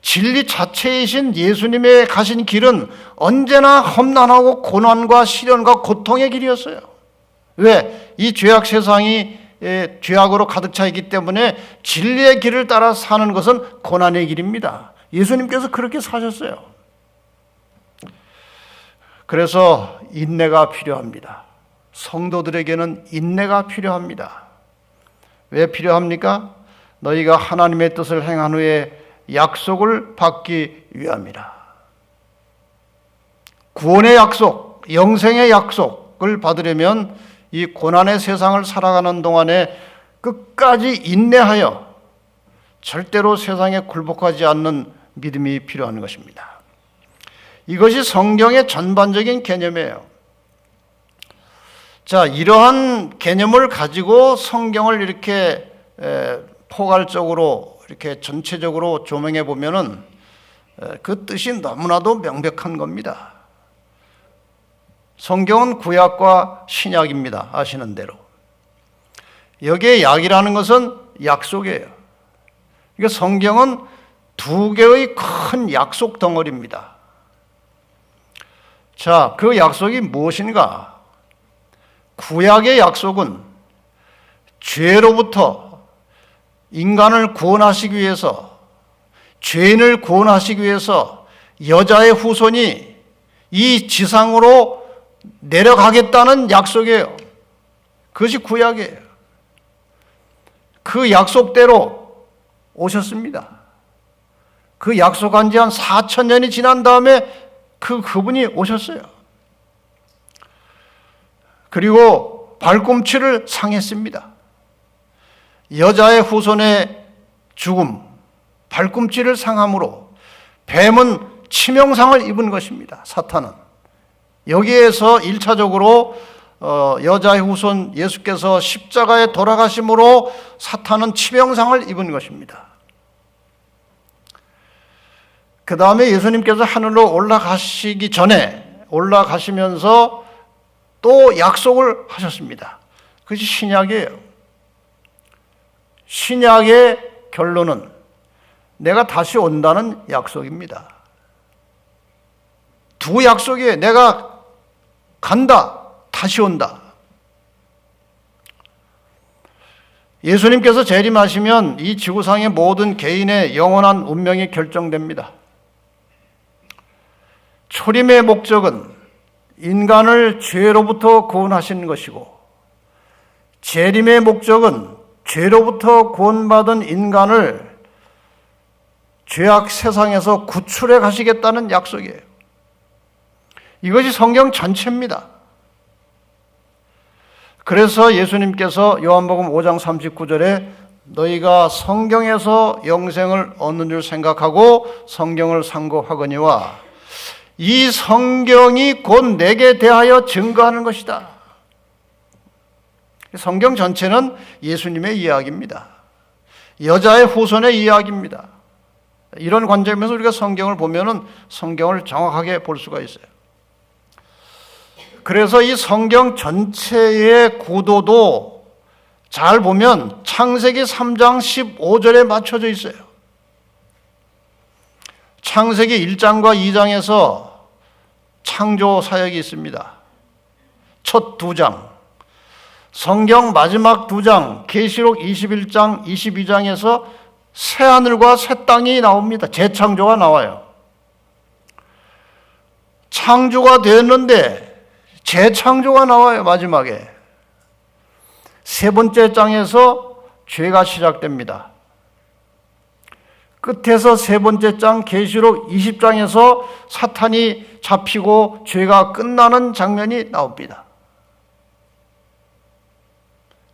진리 자체이신 예수님의 가신 길은 언제나 험난하고 고난과 시련과 고통의 길이었어요. 왜? 이 죄악 세상이 죄악으로 가득 차 있기 때문에 진리의 길을 따라 사는 것은 고난의 길입니다. 예수님께서 그렇게 사셨어요. 그래서 인내가 필요합니다. 성도들에게는 인내가 필요합니다. 왜 필요합니까? 너희가 하나님의 뜻을 행한 후에 약속을 받기 위함이라. 구원의 약속, 영생의 약속을 받으려면 이 고난의 세상을 살아가는 동안에 끝까지 인내하여 절대로 세상에 굴복하지 않는 믿음이 필요한 것입니다. 이것이 성경의 전반적인 개념이에요. 자, 이러한 개념을 가지고 성경을 이렇게 포괄적으로 이렇게 전체적으로 조명해 보면은 그 뜻이 너무나도 명백한 겁니다. 성경은 구약과 신약입니다. 아시는 대로. 여기에 약이라는 것은 약속이에요. 그러니까 성경은 두 개의 큰 약속 덩어리입니다. 자, 그 약속이 무엇인가? 구약의 약속은 죄로부터 인간을 구원하시기 위해서, 죄인을 구원하시기 위해서 여자의 후손이 이 지상으로 내려가겠다는 약속이에요. 그것이 구약이에요. 그 약속대로 오셨습니다. 그 약속한 지 한 4,000년이 지난 다음에 그분이 오셨어요. 그리고 발꿈치를 상했습니다. 여자의 후손의 죽음, 발꿈치를 상함으로 뱀은 치명상을 입은 것입니다. 사탄은. 여기에서 1차적으로 여자의 후손 예수께서 십자가에 돌아가심으로 사탄은 치명상을 입은 것입니다. 그 다음에 예수님께서 하늘로 올라가시기 전에 올라가시면서 또 약속을 하셨습니다. 그것이 신약이에요. 신약의 결론은 내가 다시 온다는 약속입니다. 두 약속이에요. 내가 간다, 다시 온다. 예수님께서 재림하시면 이 지구상의 모든 개인의 영원한 운명이 결정됩니다. 초림의 목적은 인간을 죄로부터 구원하시는 것이고, 재림의 목적은 죄로부터 구원받은 인간을 죄악 세상에서 구출해 가시겠다는 약속이에요. 이것이 성경 전체입니다. 그래서 예수님께서 요한복음 5장 39절에 너희가 성경에서 영생을 얻는 줄 생각하고 성경을 상고하거니와 이 성경이 곧 내게 대하여 증거하는 것이다. 성경 전체는 예수님의 이야기입니다. 여자의 후손의 이야기입니다. 이런 관점에서 우리가 성경을 보면은 성경을 정확하게 볼 수가 있어요. 그래서 이 성경 전체의 구도도 잘 보면 창세기 3장 15절에 맞춰져 있어요. 창세기 1장과 2장에서 창조 사역이 있습니다. 첫 두 장. 성경 마지막 두 장, 계시록 21장, 22장에서 새하늘과 새 땅이 나옵니다. 재창조가 나와요. 창조가 되었는데 재창조가 나와요, 마지막에. 세 번째 장에서 죄가 시작됩니다. 끝에서 세 번째 장 계시록 20장에서 사탄이 잡히고 죄가 끝나는 장면이 나옵니다.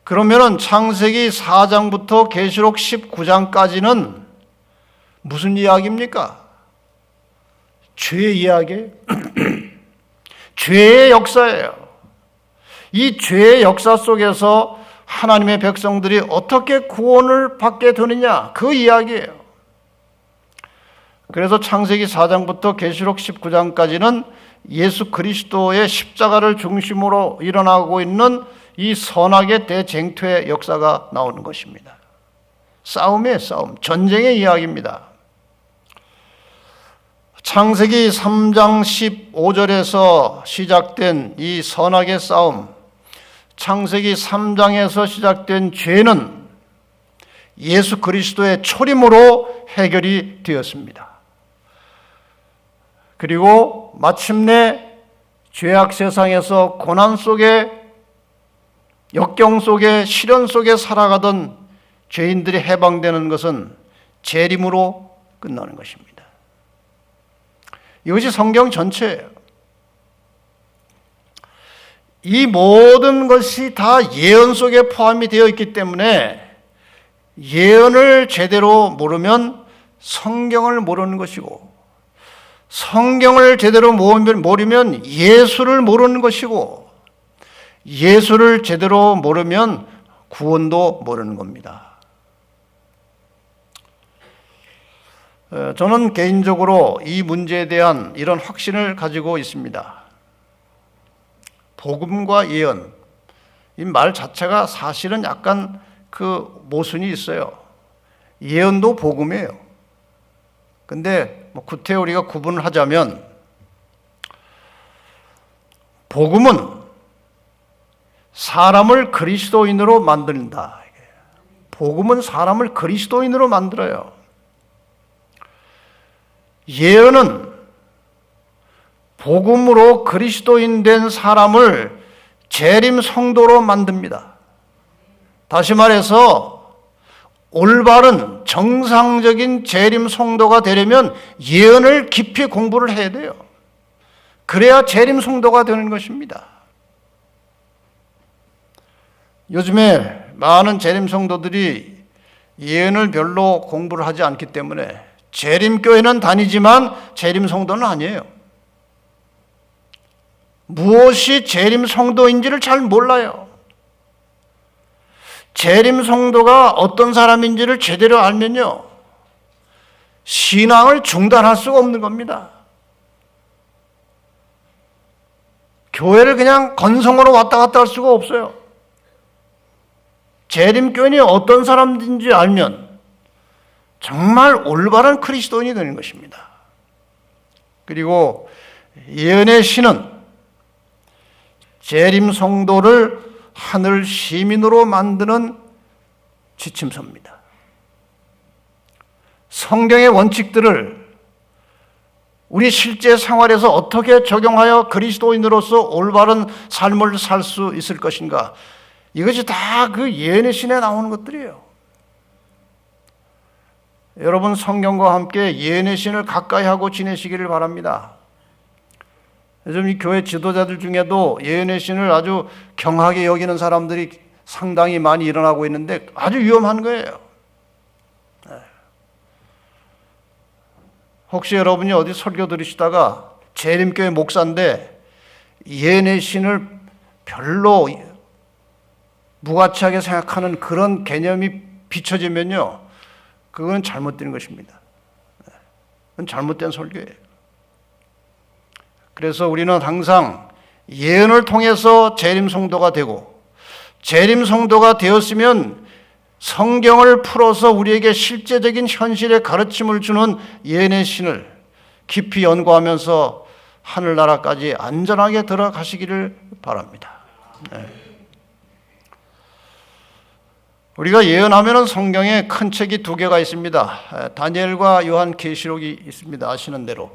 그러면은 창세기 4장부터 계시록 19장까지는 무슨 이야기입니까? 죄의 이야기. 죄의 역사예요. 이 죄의 역사 속에서 하나님의 백성들이 어떻게 구원을 받게 되느냐, 그 이야기예요. 그래서 창세기 4장부터 계시록 19장까지는 예수 그리스도의 십자가를 중심으로 일어나고 있는 이 선악의 대쟁투의 역사가 나오는 것입니다. 싸움이에요, 싸움. 전쟁의 이야기입니다. 창세기 3장 15절에서 시작된 이 선악의 싸움, 창세기 3장에서 시작된 죄는 예수 그리스도의 초림으로 해결이 되었습니다. 그리고 마침내 죄악 세상에서 고난 속에, 역경 속에, 시련 속에 살아가던 죄인들이 해방되는 것은 재림으로 끝나는 것입니다. 이것이 성경 전체예요. 이 모든 것이 다 예언 속에 포함이 되어 있기 때문에 예언을 제대로 모르면 성경을 모르는 것이고, 성경을 제대로 모르면 예수를 모르는 것이고, 예수를 제대로 모르면 구원도 모르는 겁니다. 저는 개인적으로 이 문제에 대한 이런 확신을 가지고 있습니다. 복음과 예언, 이 말 자체가 사실은 약간 그 모순이 있어요. 예언도 복음이에요. 근데 구태 우리가 구분을 하자면, 복음은 사람을 그리스도인으로 만든다. 복음은 사람을 그리스도인으로 만들어요. 예언은 복음으로 그리스도인 된 사람을 재림 성도로 만듭니다. 다시 말해서 올바른 정상적인 재림 성도가 되려면 예언을 깊이 공부를 해야 돼요. 그래야 재림 성도가 되는 것입니다. 요즘에 많은 재림 성도들이 예언을 별로 공부를 하지 않기 때문에 재림교회는 다니지만 재림 성도는 아니에요. 무엇이 재림 성도인지를 잘 몰라요. 재림 성도가 어떤 사람인지를 제대로 알면요, 신앙을 중단할 수가 없는 겁니다. 교회를 그냥 건성으로 왔다 갔다 할 수가 없어요. 재림교인이 어떤 사람인지 알면 정말 올바른 그리스도인이 되는 것입니다. 그리고 예언의 신은 재림 성도를 하늘 시민으로 만드는 지침서입니다. 성경의 원칙들을 우리 실제 생활에서 어떻게 적용하여 그리스도인으로서 올바른 삶을 살 수 있을 것인가, 이것이 다 그 예언의 신에 나오는 것들이에요. 여러분, 성경과 함께 예언의 신을 가까이 하고 지내시기를 바랍니다. 요즘 이 교회 지도자들 중에도 예언의 신을 아주 경하게 여기는 사람들이 상당히 많이 일어나고 있는데 아주 위험한 거예요. 혹시 여러분이 어디 설교 들으시다가 재림교회 목사인데 예언의 신을 별로 무가치하게 생각하는 그런 개념이 비춰지면요, 그건 잘못된 것입니다. 그건 잘못된 설교예요. 그래서 우리는 항상 예언을 통해서 재림 성도가 되고, 재림 성도가 되었으면 성경을 풀어서 우리에게 실제적인 현실의 가르침을 주는 예언의 신을 깊이 연구하면서 하늘나라까지 안전하게 들어가시기를 바랍니다. 우리가 예언하면 성경에 큰 책이 두 개가 있습니다. 다니엘과 요한계시록이 있습니다. 아시는 대로.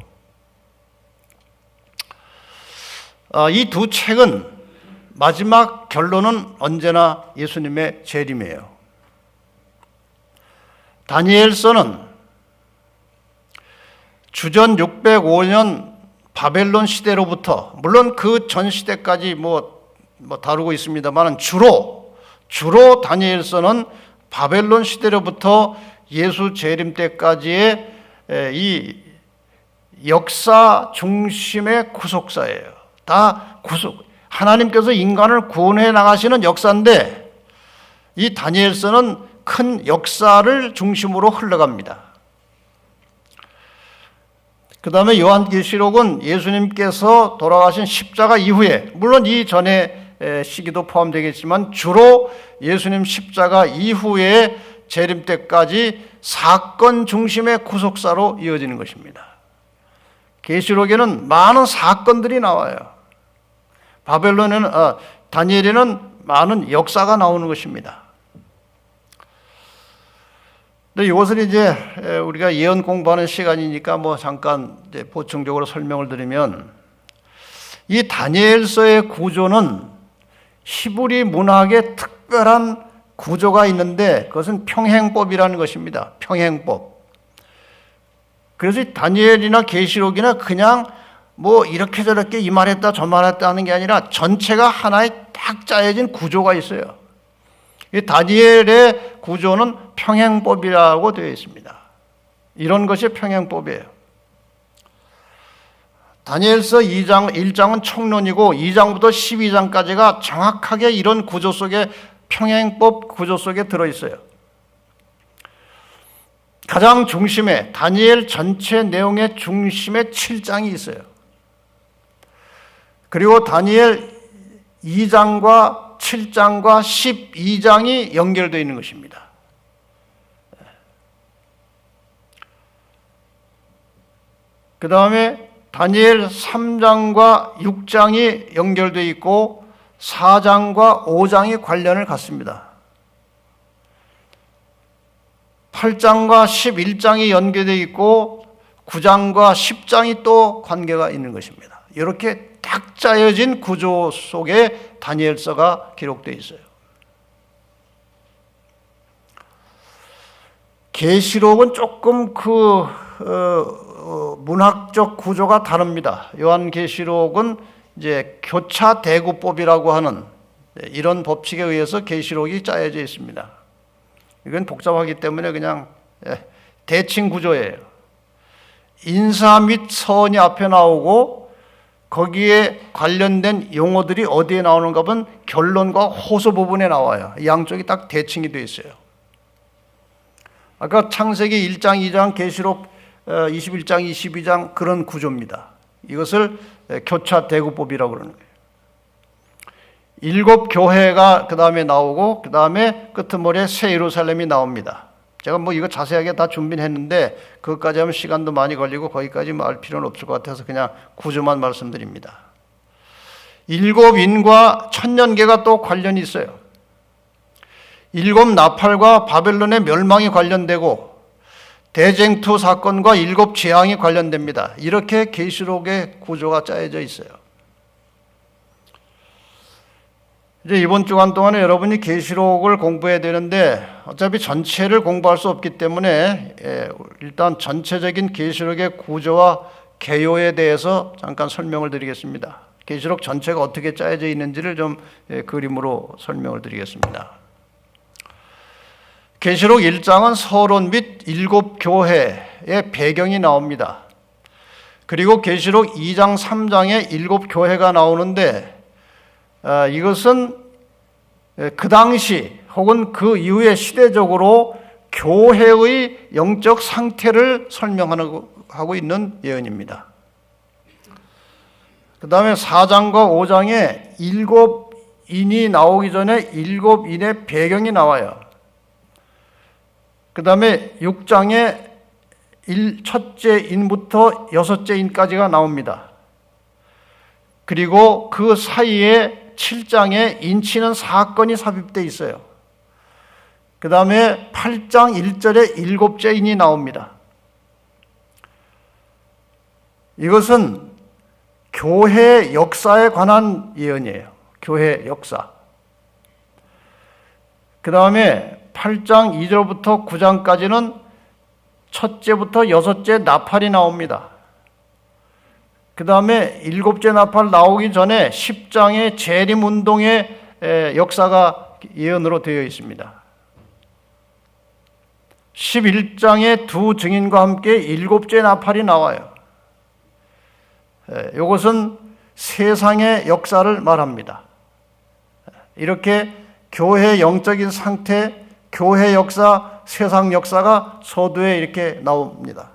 이 두 책은 마지막 결론은 언제나 예수님의 재림이에요. 다니엘서는 주전 605년 바벨론 시대로부터, 물론 그 전 시대까지 다루고 있습니다만 주로 다니엘서는 바벨론 시대로부터 예수 재림 때까지의 이 역사 중심의 구속사예요. 다 하나님께서 인간을 구원해 나가시는 역사인데, 이 다니엘서는 큰 역사를 중심으로 흘러갑니다. 그 다음에 요한계시록은 예수님께서 돌아가신 십자가 이후에, 물론 이 전에 시기도 포함되겠지만 주로 예수님 십자가 이후에 재림 때까지 사건 중심의 구속사로 이어지는 것입니다. 계시록에는 많은 사건들이 나와요. 다니엘에는 많은 역사가 나오는 것입니다. 근데 이것을 이제 우리가 예언 공부하는 시간이니까 잠깐 이제 보충적으로 설명을 드리면, 이 다니엘서의 구조는 히브리 문학의 특별한 구조가 있는데 그것은 평행법이라는 것입니다. 평행법. 그래서 다니엘이나 계시록이나 그냥 뭐 이렇게 저렇게 이 말했다 저 말했다 하는 게 아니라 전체가 하나의 딱 짜여진 구조가 있어요. 이 다니엘의 구조는 평행법이라고 되어 있습니다. 이런 것이 평행법이에요. 다니엘서 2장, 1장은 총론이고 2장부터 12장까지가 정확하게 이런 구조 속에 평행법 구조 속에 들어있어요. 가장 중심에 다니엘 전체 내용의 중심에 7장이 있어요. 그리고 다니엘 2장과 7장과 12장이 연결되어 있는 것입니다. 그 다음에 다니엘 3장과 6장이 연결되어 있고 4장과 5장이 관련을 갖습니다. 8장과 11장이 연계되어 있고 9장과 10장이 또 관계가 있는 것입니다. 이렇게 딱 짜여진 구조 속에 다니엘서가 기록되어 있어요. 계시록은 조금 문학적 구조가 다릅니다. 요한계시록은 이제 교차 대구법이라고 하는 이런 법칙에 의해서 계시록이 짜여져 있습니다. 이건 복잡하기 때문에 그냥 대칭 구조예요. 인사 및 선이 앞에 나오고 거기에 관련된 용어들이 어디에 나오는가 하면 결론과 호소 부분에 나와요. 이 양쪽이 딱 대칭이 되어 있어요. 아까 창세기 1장, 2장, 계시록 21장, 22장 그런 구조입니다. 이것을 교차 대구법이라고 그러는 거예요. 7 교회가 그 다음에 나오고 그 다음에 끄트머리에 새 예루살렘이 나옵니다. 제가 뭐 이거 자세하게 다 준비는 했는데 그것까지 하면 시간도 많이 걸리고 거기까지 알 필요는 없을 것 같아서 그냥 구조만 말씀드립니다. 7 인과 천년계가 또 관련이 있어요. 7 나팔과 바벨론의 멸망이 관련되고 대쟁투 사건과 7 재앙이 관련됩니다. 이렇게 계시록의 구조가 짜여져 있어요. 이제 이번 주간 동안에 여러분이 계시록을 공부해야 되는데 어차피 전체를 공부할 수 없기 때문에 일단 전체적인 계시록의 구조와 개요에 대해서 잠깐 설명을 드리겠습니다. 계시록 전체가 어떻게 짜여져 있는지를 좀 그림으로 설명을 드리겠습니다. 계시록 1장은 서론 및 7 교회의 배경이 나옵니다. 그리고 계시록 2장, 3장에 7 교회가 나오는데 이것은 그 당시 혹은 그 이후의 시대적으로 교회의 영적 상태를 설명하고 있는 예언입니다. 그 다음에 4장과 5장에 7인이 나오기 전에 7인의 배경이 나와요. 그 다음에 6장에 첫째 인부터 6째 인까지가 나옵니다. 그리고 그 사이에 7장에 인치는 사건이 삽입되어 있어요. 그 다음에 8장 1절에 7째 인이 나옵니다. 이것은 교회 역사에 관한 예언이에요. 교회 역사. 그 다음에 8장 2절부터 9장까지는 첫째부터 6째 나팔이 나옵니다. 그 다음에 7째 나팔 나오기 전에 10장의 재림운동의 역사가 예언으로 되어 있습니다. 11장의 두 증인과 함께 7째 나팔이 나와요. 이것은 세상의 역사를 말합니다. 이렇게 교회의 영적인 상태, 교회 역사, 세상 역사가 서두에 이렇게 나옵니다.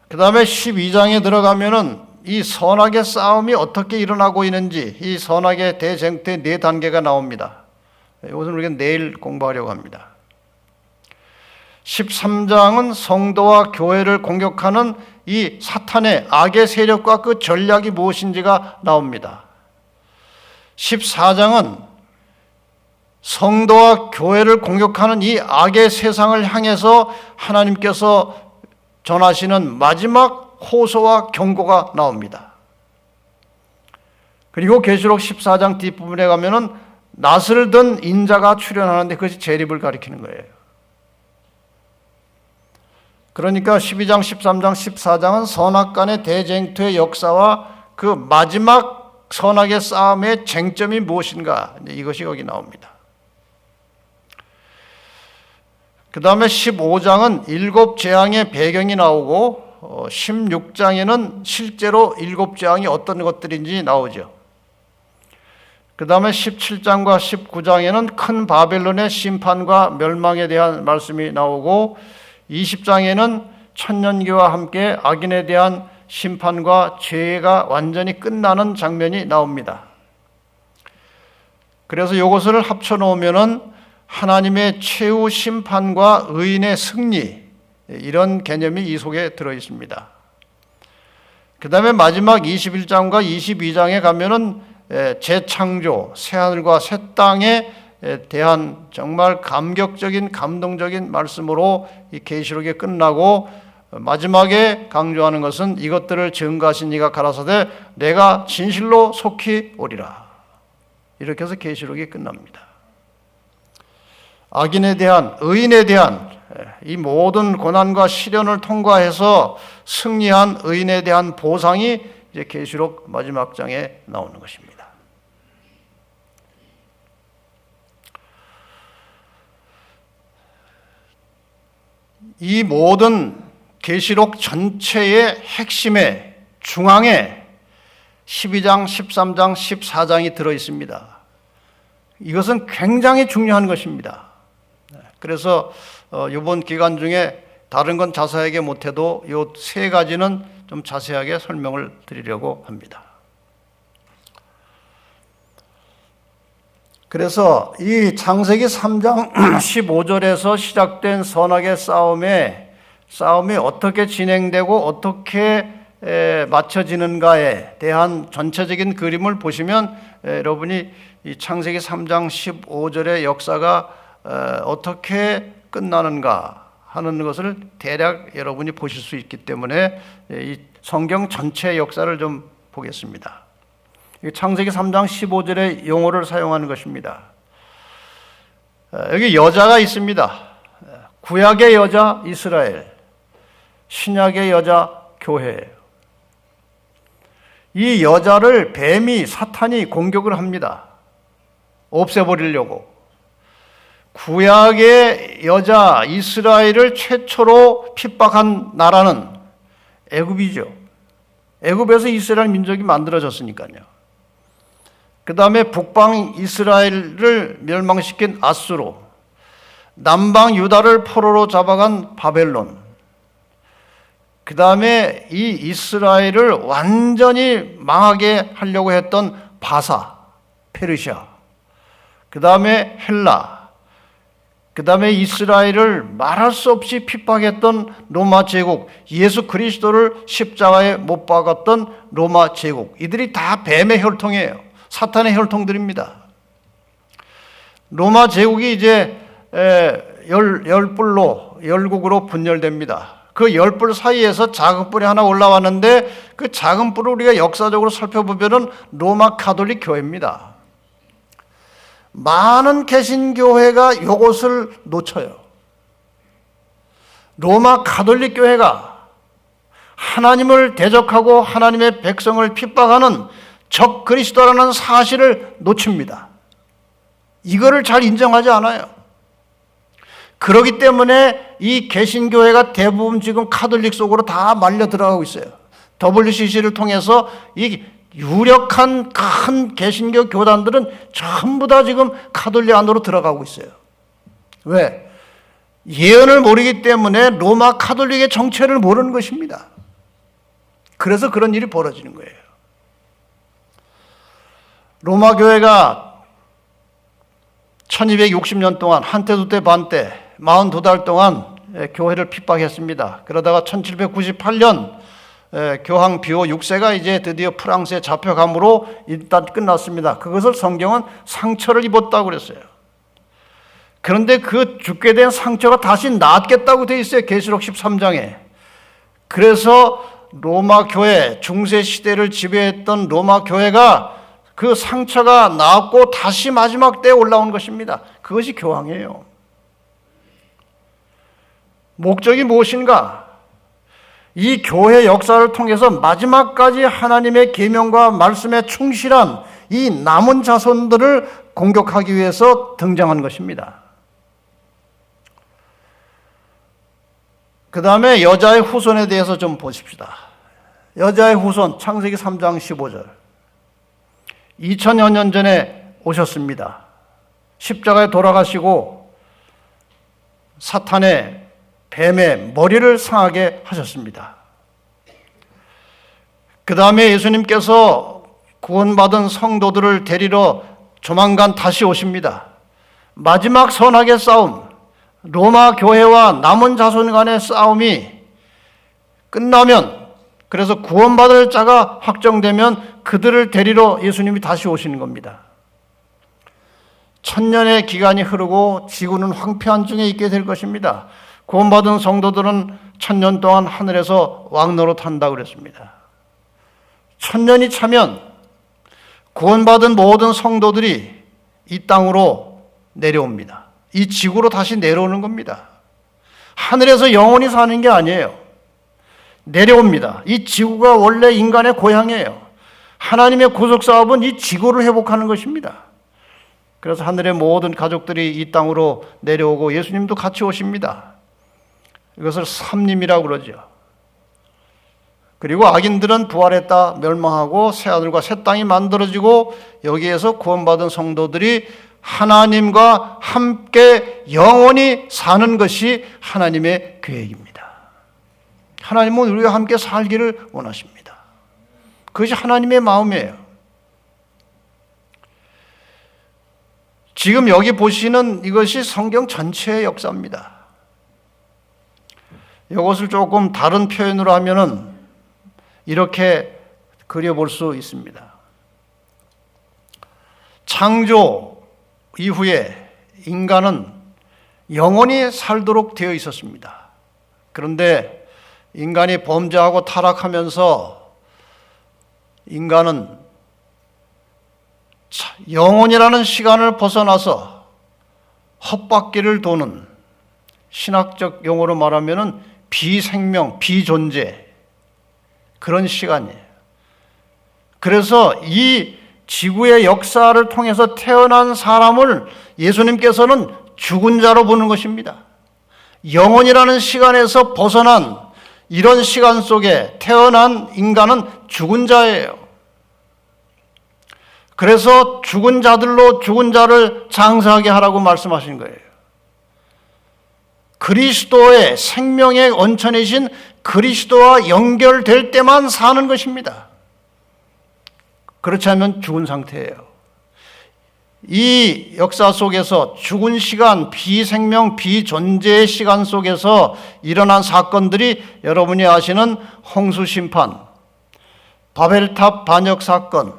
그 다음에 12장에 들어가면은 이 선악의 싸움이 어떻게 일어나고 있는지 이 선악의 대쟁태 4단계가 나옵니다. 이것은 우리가 내일 공부하려고 합니다. 13장은 성도와 교회를 공격하는 이 사탄의 악의 세력과 그 전략이 무엇인지가 나옵니다. 14장은 성도와 교회를 공격하는 이 악의 세상을 향해서 하나님께서 전하시는 마지막 호소와 경고가 나옵니다. 그리고 계시록 14장 뒷부분에 가면은 낫을 든 인자가 출현하는데 그것이 재림을 가리키는 거예요. 그러니까 12장, 13장, 14장은 선악간의 대쟁투의 역사와 그 마지막 선악의 싸움의 쟁점이 무엇인가, 이것이 여기 나옵니다. 그 다음에 15장은 7재앙의 배경이 나오고 16장에는 실제로 7재앙이 어떤 것들인지 나오죠. 그 다음에 17장과 19장에는 큰 바벨론의 심판과 멸망에 대한 말씀이 나오고 20장에는 천년기와 함께 악인에 대한 심판과 죄가 완전히 끝나는 장면이 나옵니다. 그래서 이것을 합쳐놓으면은 하나님의 최후 심판과 의인의 승리, 이런 개념이 이 속에 들어 있습니다. 그 다음에 마지막 21장과 22장에 가면은 재창조, 새하늘과 새 땅에 대한 정말 감격적인, 감동적인 말씀으로 이 계시록이 끝나고, 마지막에 강조하는 것은 이것들을 증거하신 이가 가라사대 내가 진실로 속히 오리라. 이렇게 해서 계시록이 끝납니다. 악인에 대한, 의인에 대한 이 모든 고난과 시련을 통과해서 승리한 의인에 대한 보상이 이제 계시록 마지막 장에 나오는 것입니다. 이 모든 계시록 전체의 핵심에, 중앙에 12장, 13장, 14장이 들어 있습니다. 이것은 굉장히 중요한 것입니다. 그래서 이번 기간 중에 다른 건 자세하게 못해도 이 세 가지는 좀 자세하게 설명을 드리려고 합니다. 그래서 이 창세기 3장 15절에서 시작된 선악의 싸움이 어떻게 진행되고 어떻게 맞춰지는가에 대한 전체적인 그림을 보시면 여러분이 이 창세기 3장 15절의 역사가 어떻게 끝나는가 하는 것을 대략 여러분이 보실 수 있기 때문에 이 성경 전체의 역사를 좀 보겠습니다. 창세기 3장 15절의 용어를 사용하는 것입니다. 여기 여자가 있습니다. 구약의 여자 이스라엘, 신약의 여자 교회예요. 이 여자를 뱀이, 사탄이 공격을 합니다. 없애버리려고. 구약의 여자 이스라엘을 최초로 핍박한 나라는 애굽이죠. 애굽에서 이스라엘 민족이 만들어졌으니까요. 그 다음에 북방 이스라엘을 멸망시킨 아수로, 남방 유다를 포로로 잡아간 바벨론, 그 다음에 이 이스라엘을 완전히 망하게 하려고 했던 바사, 페르시아, 그 다음에 헬라, 그 다음에 이스라엘을 말할 수 없이 핍박했던 로마 제국, 예수 그리스도를 십자가에 못 박았던 로마 제국, 이들이 다 뱀의 혈통이에요. 사탄의 혈통들입니다. 로마 제국이 이제 열불로, 열국으로 분열됩니다. 그 열불 사이에서 작은 뿔이 하나 올라왔는데 그 작은 뿔을 우리가 역사적으로 살펴보면은 로마 가톨릭 교회입니다. 많은 개신교회가 이것을 놓쳐요. 로마 가톨릭 교회가 하나님을 대적하고 하나님의 백성을 핍박하는 적 그리스도라는 사실을 놓칩니다. 이거를 잘 인정하지 않아요. 그렇기 때문에 이 개신교회가 대부분 지금 카톨릭 속으로 다 말려 들어가고 있어요. WCC를 통해서 이 유력한 큰 개신교 교단들은 전부 다 지금 카톨릭 안으로 들어가고 있어요. 왜? 예언을 모르기 때문에 로마 카톨릭의 정체를 모르는 것입니다. 그래서 그런 일이 벌어지는 거예요. 로마 교회가 1260년 동안 한때 두때 반때 42달 동안 교회를 핍박했습니다. 그러다가 1798년 교황 비오 6세가 이제 드디어 프랑스에 잡혀감으로 일단 끝났습니다. 그것을 성경은 상처를 입었다고 그랬어요. 그런데 그 죽게 된 상처가 다시 낫겠다고 되어 있어요. 계시록 13장에. 그래서 로마 교회, 중세 시대를 지배했던 로마 교회가 그 상처가 나았고 다시 마지막 때에 올라온 것입니다. 그것이 교황이에요. 목적이 무엇인가? 이 교회 역사를 통해서 마지막까지 하나님의 계명과 말씀에 충실한 이 남은 자손들을 공격하기 위해서 등장한 것입니다. 그 다음에 여자의 후손에 대해서 좀 보십시다. 여자의 후손, 창세기 3장 15절. 2000여 년 전에 오셨습니다. 십자가에 돌아가시고 사탄의 뱀의 머리를 상하게 하셨습니다. 그 다음에 예수님께서 구원받은 성도들을 데리러 조만간 다시 오십니다. 마지막 선악의 싸움, 로마 교회와 남은 자손 간의 싸움이 끝나면, 그래서 구원받을 자가 확정되면 그들을 데리러 예수님이 다시 오시는 겁니다. 1000년의 기간이 흐르고 지구는 황폐한 중에 있게 될 것입니다. 구원받은 성도들은 1000년 동안 하늘에서 왕노릇 한다고 그랬습니다. 1000년이 차면 구원받은 모든 성도들이 이 땅으로 내려옵니다. 이 지구로 다시 내려오는 겁니다. 하늘에서 영원히 사는 게 아니에요. 내려옵니다. 이 지구가 원래 인간의 고향이에요. 하나님의 구속 사업은 이 지구를 회복하는 것입니다. 그래서 하늘의 모든 가족들이 이 땅으로 내려오고 예수님도 같이 오십니다. 이것을 삼림이라고 그러죠. 그리고 악인들은 부활했다 멸망하고 새하늘과 새 땅이 만들어지고 여기에서 구원받은 성도들이 하나님과 함께 영원히 사는 것이 하나님의 계획입니다. 하나님은 우리와 함께 살기를 원하십니다. 그것이 하나님의 마음이에요. 지금 여기 보시는 이것이 성경 전체의 역사입니다. 이것을 조금 다른 표현으로 하면은 이렇게 그려볼 수 있습니다. 창조 이후에 인간은 영원히 살도록 되어 있었습니다. 그런데 인간이 범죄하고 타락하면서 인간은 영원이라는 시간을 벗어나서 헛바퀴를 도는, 신학적 용어로 말하면 비생명, 비존재, 그런 시간이에요. 그래서 이 지구의 역사를 통해서 태어난 사람을 예수님께서는 죽은 자로 보는 것입니다. 영원이라는 시간에서 벗어난 이런 시간 속에 태어난 인간은 죽은 자예요. 그래서 죽은 자들로 죽은 자를 장사하게 하라고 말씀하신 거예요. 그리스도의 생명의 원천이신 그리스도와 연결될 때만 사는 것입니다. 그렇지 않으면 죽은 상태예요. 이 역사 속에서 죽은 시간, 비생명, 비존재의 시간 속에서 일어난 사건들이 여러분이 아시는 홍수심판, 바벨탑 반역 사건,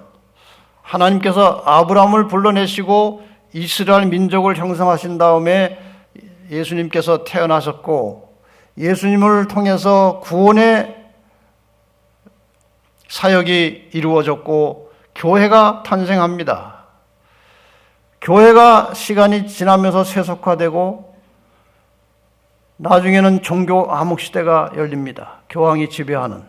하나님께서 아브라함을 불러내시고 이스라엘 민족을 형성하신 다음에 예수님께서 태어나셨고 예수님을 통해서 구원의 사역이 이루어졌고 교회가 탄생합니다. 교회가 시간이 지나면서 세속화되고 나중에는 종교 암흑 시대가 열립니다. 교황이 지배하는.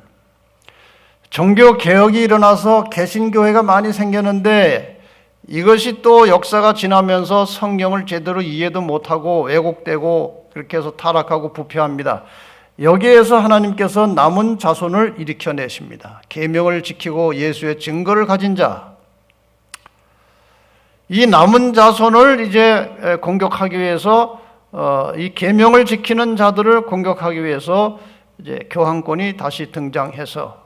종교 개혁이 일어나서 개신교회가 많이 생겼는데 이것이 또 역사가 지나면서 성경을 제대로 이해도 못하고 왜곡되고 그렇게 해서 타락하고 부패합니다. 여기에서 하나님께서 남은 자손을 일으켜내십니다. 계명을 지키고 예수의 증거를 가진 자. 이 남은 자손을 이제 공격하기 위해서 이 계명을 지키는 자들을 공격하기 위해서 이제 교황권이 다시 등장해서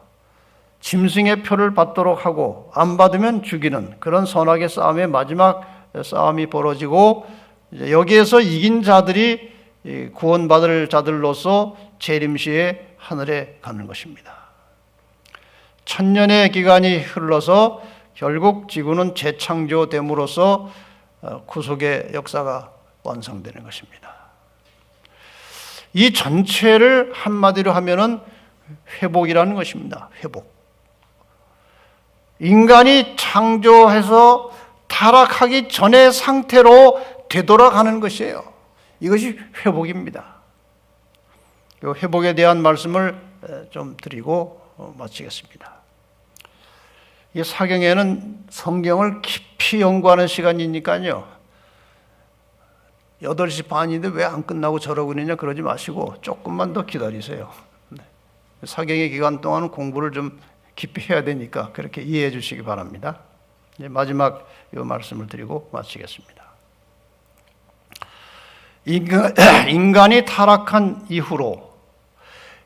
짐승의 표를 받도록 하고 안 받으면 죽이는 그런 선악의 싸움의 마지막 싸움이 벌어지고 이제 여기에서 이긴 자들이 구원받을 자들로서 재림시에 하늘에 가는 것입니다. 1000년의 기간이 흘러서 결국 지구는 재창조됨으로써 구속의 역사가 완성되는 것입니다. 이 전체를 한마디로 하면은 회복이라는 것입니다. 회복. 인간이 창조해서 타락하기 전의 상태로 되돌아가는 것이에요. 이것이 회복입니다. 이 회복에 대한 말씀을 좀 드리고 마치겠습니다. 이 사경에는 성경을 깊이 연구하는 시간이니까요. 8시 반인데 왜 안 끝나고 저러고 있느냐 그러지 마시고 조금만 더 기다리세요. 사경의 기간 동안 공부를 좀 깊이 해야 되니까 그렇게 이해해 주시기 바랍니다. 이제 마지막 이 말씀을 드리고 마치겠습니다. 인간이 타락한 이후로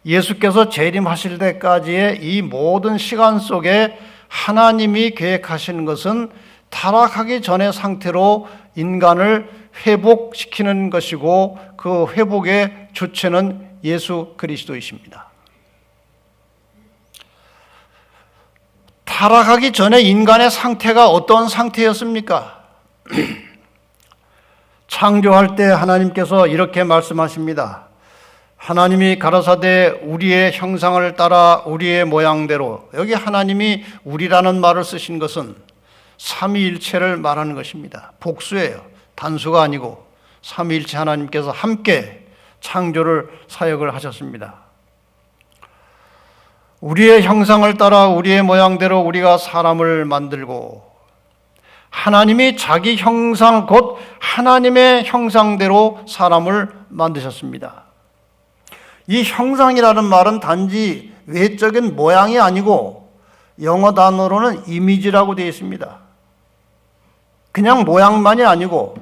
예수께서 재림하실 때까지의 이 모든 시간 속에 하나님이 계획하시는 것은 타락하기 전의 상태로 인간을 회복시키는 것이고 그 회복의 주체는 예수 그리스도이십니다. 타락하기 전에 인간의 상태가 어떤 상태였습니까? 창조할 때 하나님께서 이렇게 말씀하십니다. 하나님이 가라사대 우리의 형상을 따라 우리의 모양대로, 여기 하나님이 우리라는 말을 쓰신 것은 삼위일체를 말하는 것입니다. 복수예요. 단수가 아니고 삼위일체 하나님께서 함께 창조를 사역을 하셨습니다. 우리의 형상을 따라 우리의 모양대로 우리가 사람을 만들고, 하나님이 자기 형상 곧 하나님의 형상대로 사람을 만드셨습니다. 이 형상이라는 말은 단지 외적인 모양이 아니고 영어 단어로는 이미지라고 되어 있습니다. 그냥 모양만이 아니고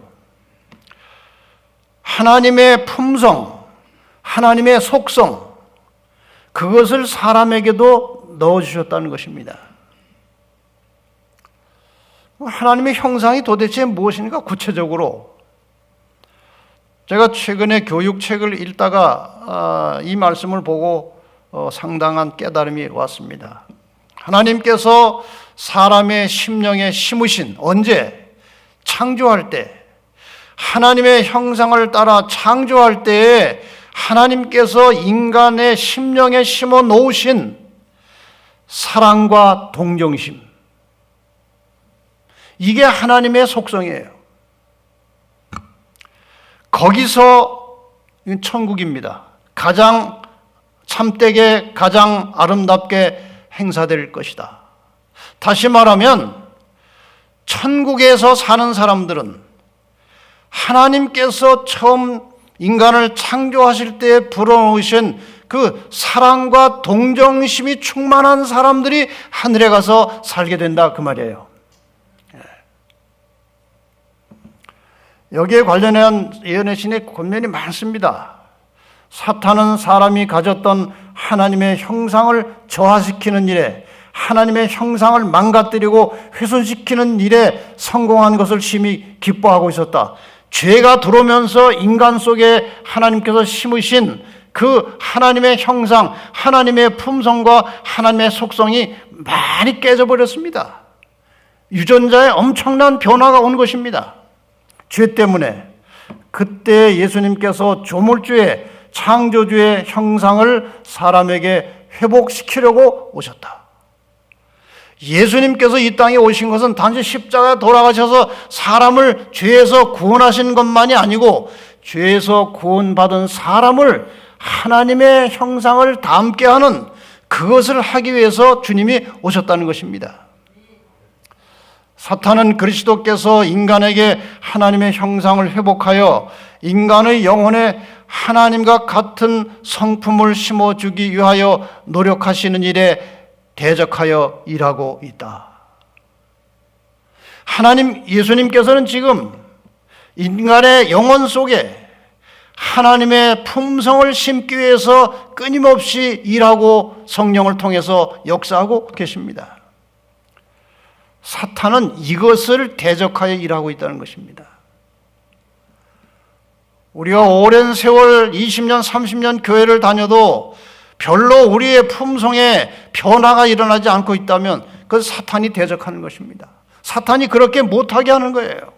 하나님의 품성, 하나님의 속성, 그것을 사람에게도 넣어주셨다는 것입니다. 하나님의 형상이 도대체 무엇인가 구체적으로 제가 최근에 교육책을 읽다가 이 말씀을 보고 상당한 깨달음이 왔습니다. 하나님께서 사람의 심령에 심으신, 언제? 창조할 때, 하나님의 형상을 따라 창조할 때에 하나님께서 인간의 심령에 심어 놓으신 사랑과 동정심, 이게 하나님의 속성이에요. 거기서 천국입니다. 가장 참되게 가장 아름답게 행사될 것이다. 다시 말하면 천국에서 사는 사람들은 하나님께서 처음 인간을 창조하실 때 불어넣으신 그 사랑과 동정심이 충만한 사람들이 하늘에 가서 살게 된다, 그 말이에요. 여기에 관련한 예언의 신의 권면이 많습니다. 사탄은 사람이 가졌던 하나님의 형상을 저하시키는 일에, 하나님의 형상을 망가뜨리고 훼손시키는 일에 성공한 것을 심히 기뻐하고 있었다. 죄가 들어오면서 인간 속에 하나님께서 심으신 그 하나님의 형상, 하나님의 품성과 하나님의 속성이 많이 깨져버렸습니다. 유전자에 엄청난 변화가 온 것입니다. 죄 때문에. 그때 예수님께서 조물주의, 창조주의 형상을 사람에게 회복시키려고 오셨다. 예수님께서 이 땅에 오신 것은 단지 십자가에 돌아가셔서 사람을 죄에서 구원하신 것만이 아니고 죄에서 구원받은 사람을 하나님의 형상을 닮게 하는 그것을 하기 위해서 주님이 오셨다는 것입니다. 사탄은 그리스도께서 인간에게 하나님의 형상을 회복하여 인간의 영혼에 하나님과 같은 성품을 심어주기 위하여 노력하시는 일에 대적하여 일하고 있다. 예수님께서는 지금 인간의 영혼 속에 하나님의 품성을 심기 위해서 끊임없이 일하고 성령을 통해서 역사하고 계십니다. 사탄은 이것을 대적하여 일하고 있다는 것입니다. 우리가 오랜 세월 20년, 30년 교회를 다녀도 별로 우리의 품성에 변화가 일어나지 않고 있다면 그건 사탄이 대적하는 것입니다. 사탄이 그렇게 못하게 하는 거예요.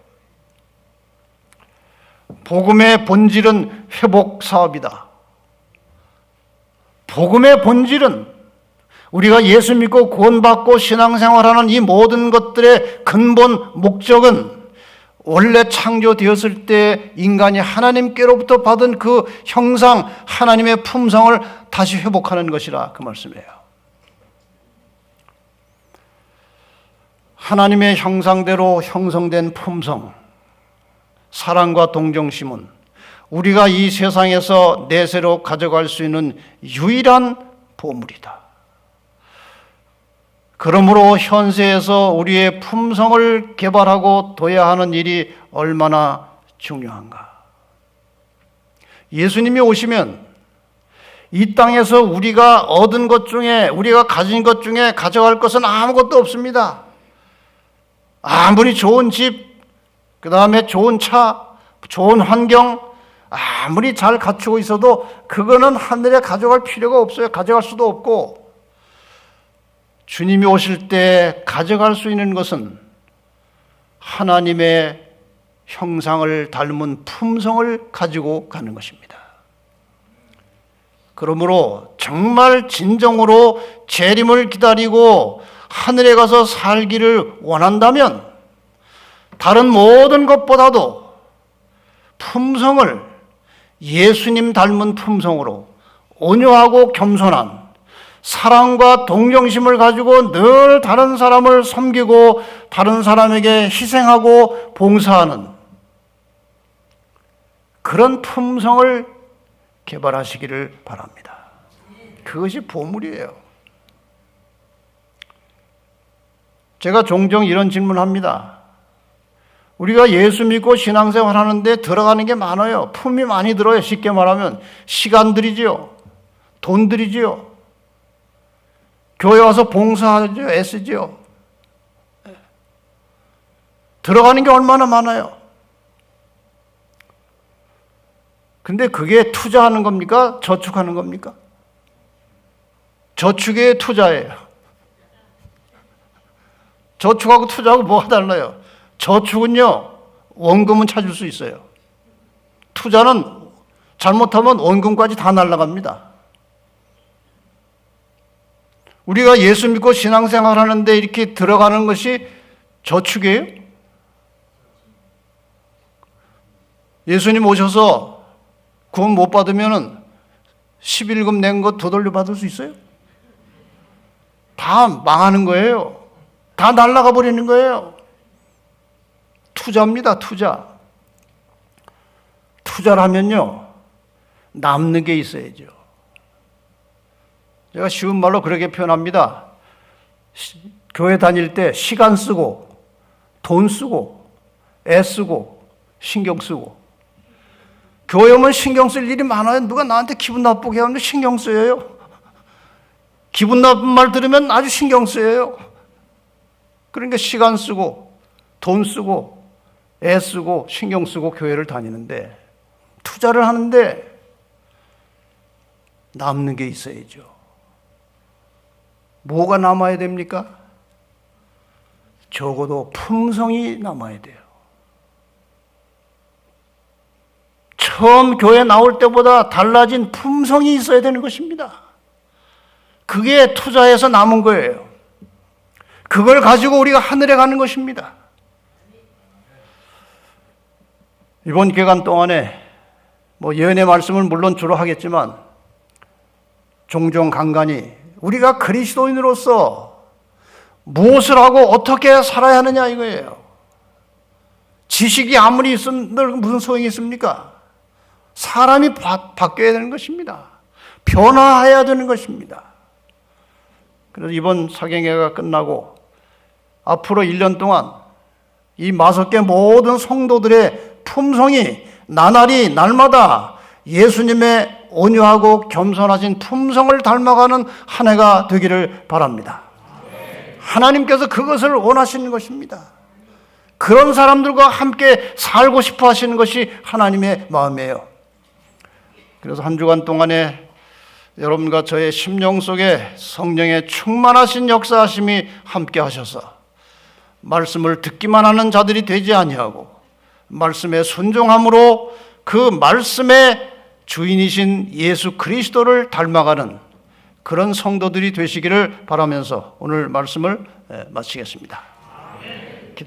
복음의 본질은 회복 사업이다. 복음의 본질은 우리가 예수 믿고 구원받고 신앙생활하는 이 모든 것들의 근본 목적은 원래 창조되었을 때 인간이 하나님께로부터 받은 그 형상, 하나님의 품성을 다시 회복하는 것이라 그 말씀이에요. 하나님의 형상대로 형성된 품성, 사랑과 동정심은 우리가 이 세상에서 내세로 가져갈 수 있는 유일한 보물이다. 그러므로 현세에서 우리의 품성을 개발하고 둬야 하는 일이 얼마나 중요한가. 예수님이 오시면 이 땅에서 우리가 얻은 것 중에, 우리가 가진 것 중에 가져갈 것은 아무것도 없습니다. 아무리 좋은 집, 그 다음에 좋은 차, 좋은 환경, 아무리 잘 갖추고 있어도 그거는 하늘에 가져갈 필요가 없어요. 가져갈 수도 없고, 주님이 오실 때 가져갈 수 있는 것은 하나님의 형상을 닮은 품성을 가지고 가는 것입니다. 그러므로 정말 진정으로 재림을 기다리고 하늘에 가서 살기를 원한다면 다른 모든 것보다도 품성을 예수님 닮은 품성으로 온유하고 겸손한 사랑과 동정심을 가지고 늘 다른 사람을 섬기고 다른 사람에게 희생하고 봉사하는 그런 품성을 개발하시기를 바랍니다. 그것이 보물이에요. 제가 종종 이런 질문합니다. 우리가 예수 믿고 신앙생활 하는데 들어가는 게 많아요. 품이 많이 들어요. 쉽게 말하면 시간 들이지요. 돈 들이지요. 교회 와서 봉사하죠. 애쓰지요. 들어가는 게 얼마나 많아요. 근데 그게 투자하는 겁니까? 저축하는 겁니까? 저축에 투자예요. 저축하고 투자하고 뭐가 달라요? 저축은요, 원금은 찾을 수 있어요. 투자는 잘못하면 원금까지 다 날아갑니다. 우리가 예수 믿고 신앙생활 하는데 이렇게 들어가는 것이 저축이에요? 예수님 오셔서 구원 못 받으면 11금 낸 거 되돌려 받을 수 있어요? 다 망하는 거예요. 다 날아가 버리는 거예요. 투자입니다, 투자. 투자를 하면요, 남는 게 있어야죠. 제가 쉬운 말로 그렇게 표현합니다. 교회 다닐 때 시간 쓰고, 돈 쓰고, 애 쓰고, 신경 쓰고. 교회 오면 신경 쓸 일이 많아요. 누가 나한테 기분 나쁘게 하면 신경 쓰여요. 기분 나쁜 말 들으면 아주 신경 쓰여요. 그러니까 시간 쓰고, 돈 쓰고, 애 쓰고, 신경 쓰고 교회를 다니는데, 투자를 하는데 남는 게 있어야죠. 뭐가 남아야 됩니까? 적어도 품성이 남아야 돼요. 처음 교회 나올 때보다 달라진 품성이 있어야 되는 것입니다. 그게 투자해서 남은 거예요. 그걸 가지고 우리가 하늘에 가는 것입니다. 이번 기간 동안에 예언의 말씀을 물론 주로 하겠지만 종종 간간히 우리가 그리스도인으로서 무엇을 하고 어떻게 살아야 하느냐 이거예요. 지식이 아무리 있으면 무슨 소용이 있습니까? 사람이 바뀌어야 되는 것입니다. 변화해야 되는 것입니다. 그래서 이번 사경회가 끝나고 앞으로 1년 동안 이 마석계 모든 성도들의 품성이 나날이 날마다 예수님의 온유하고 겸손하신 품성을 닮아가는 한 해가 되기를 바랍니다. 하나님께서 그것을 원하시는 것입니다. 그런 사람들과 함께 살고 싶어 하시는 것이 하나님의 마음이에요. 그래서 한 주간 동안에 여러분과 저의 심령 속에 성령의 충만하신 역사하심이 함께 하셔서 말씀을 듣기만 하는 자들이 되지 아니하고 말씀에 순종함으로 그 말씀의 주인이신 예수 그리스도를 닮아가는 그런 성도들이 되시기를 바라면서 오늘 말씀을 마치겠습니다.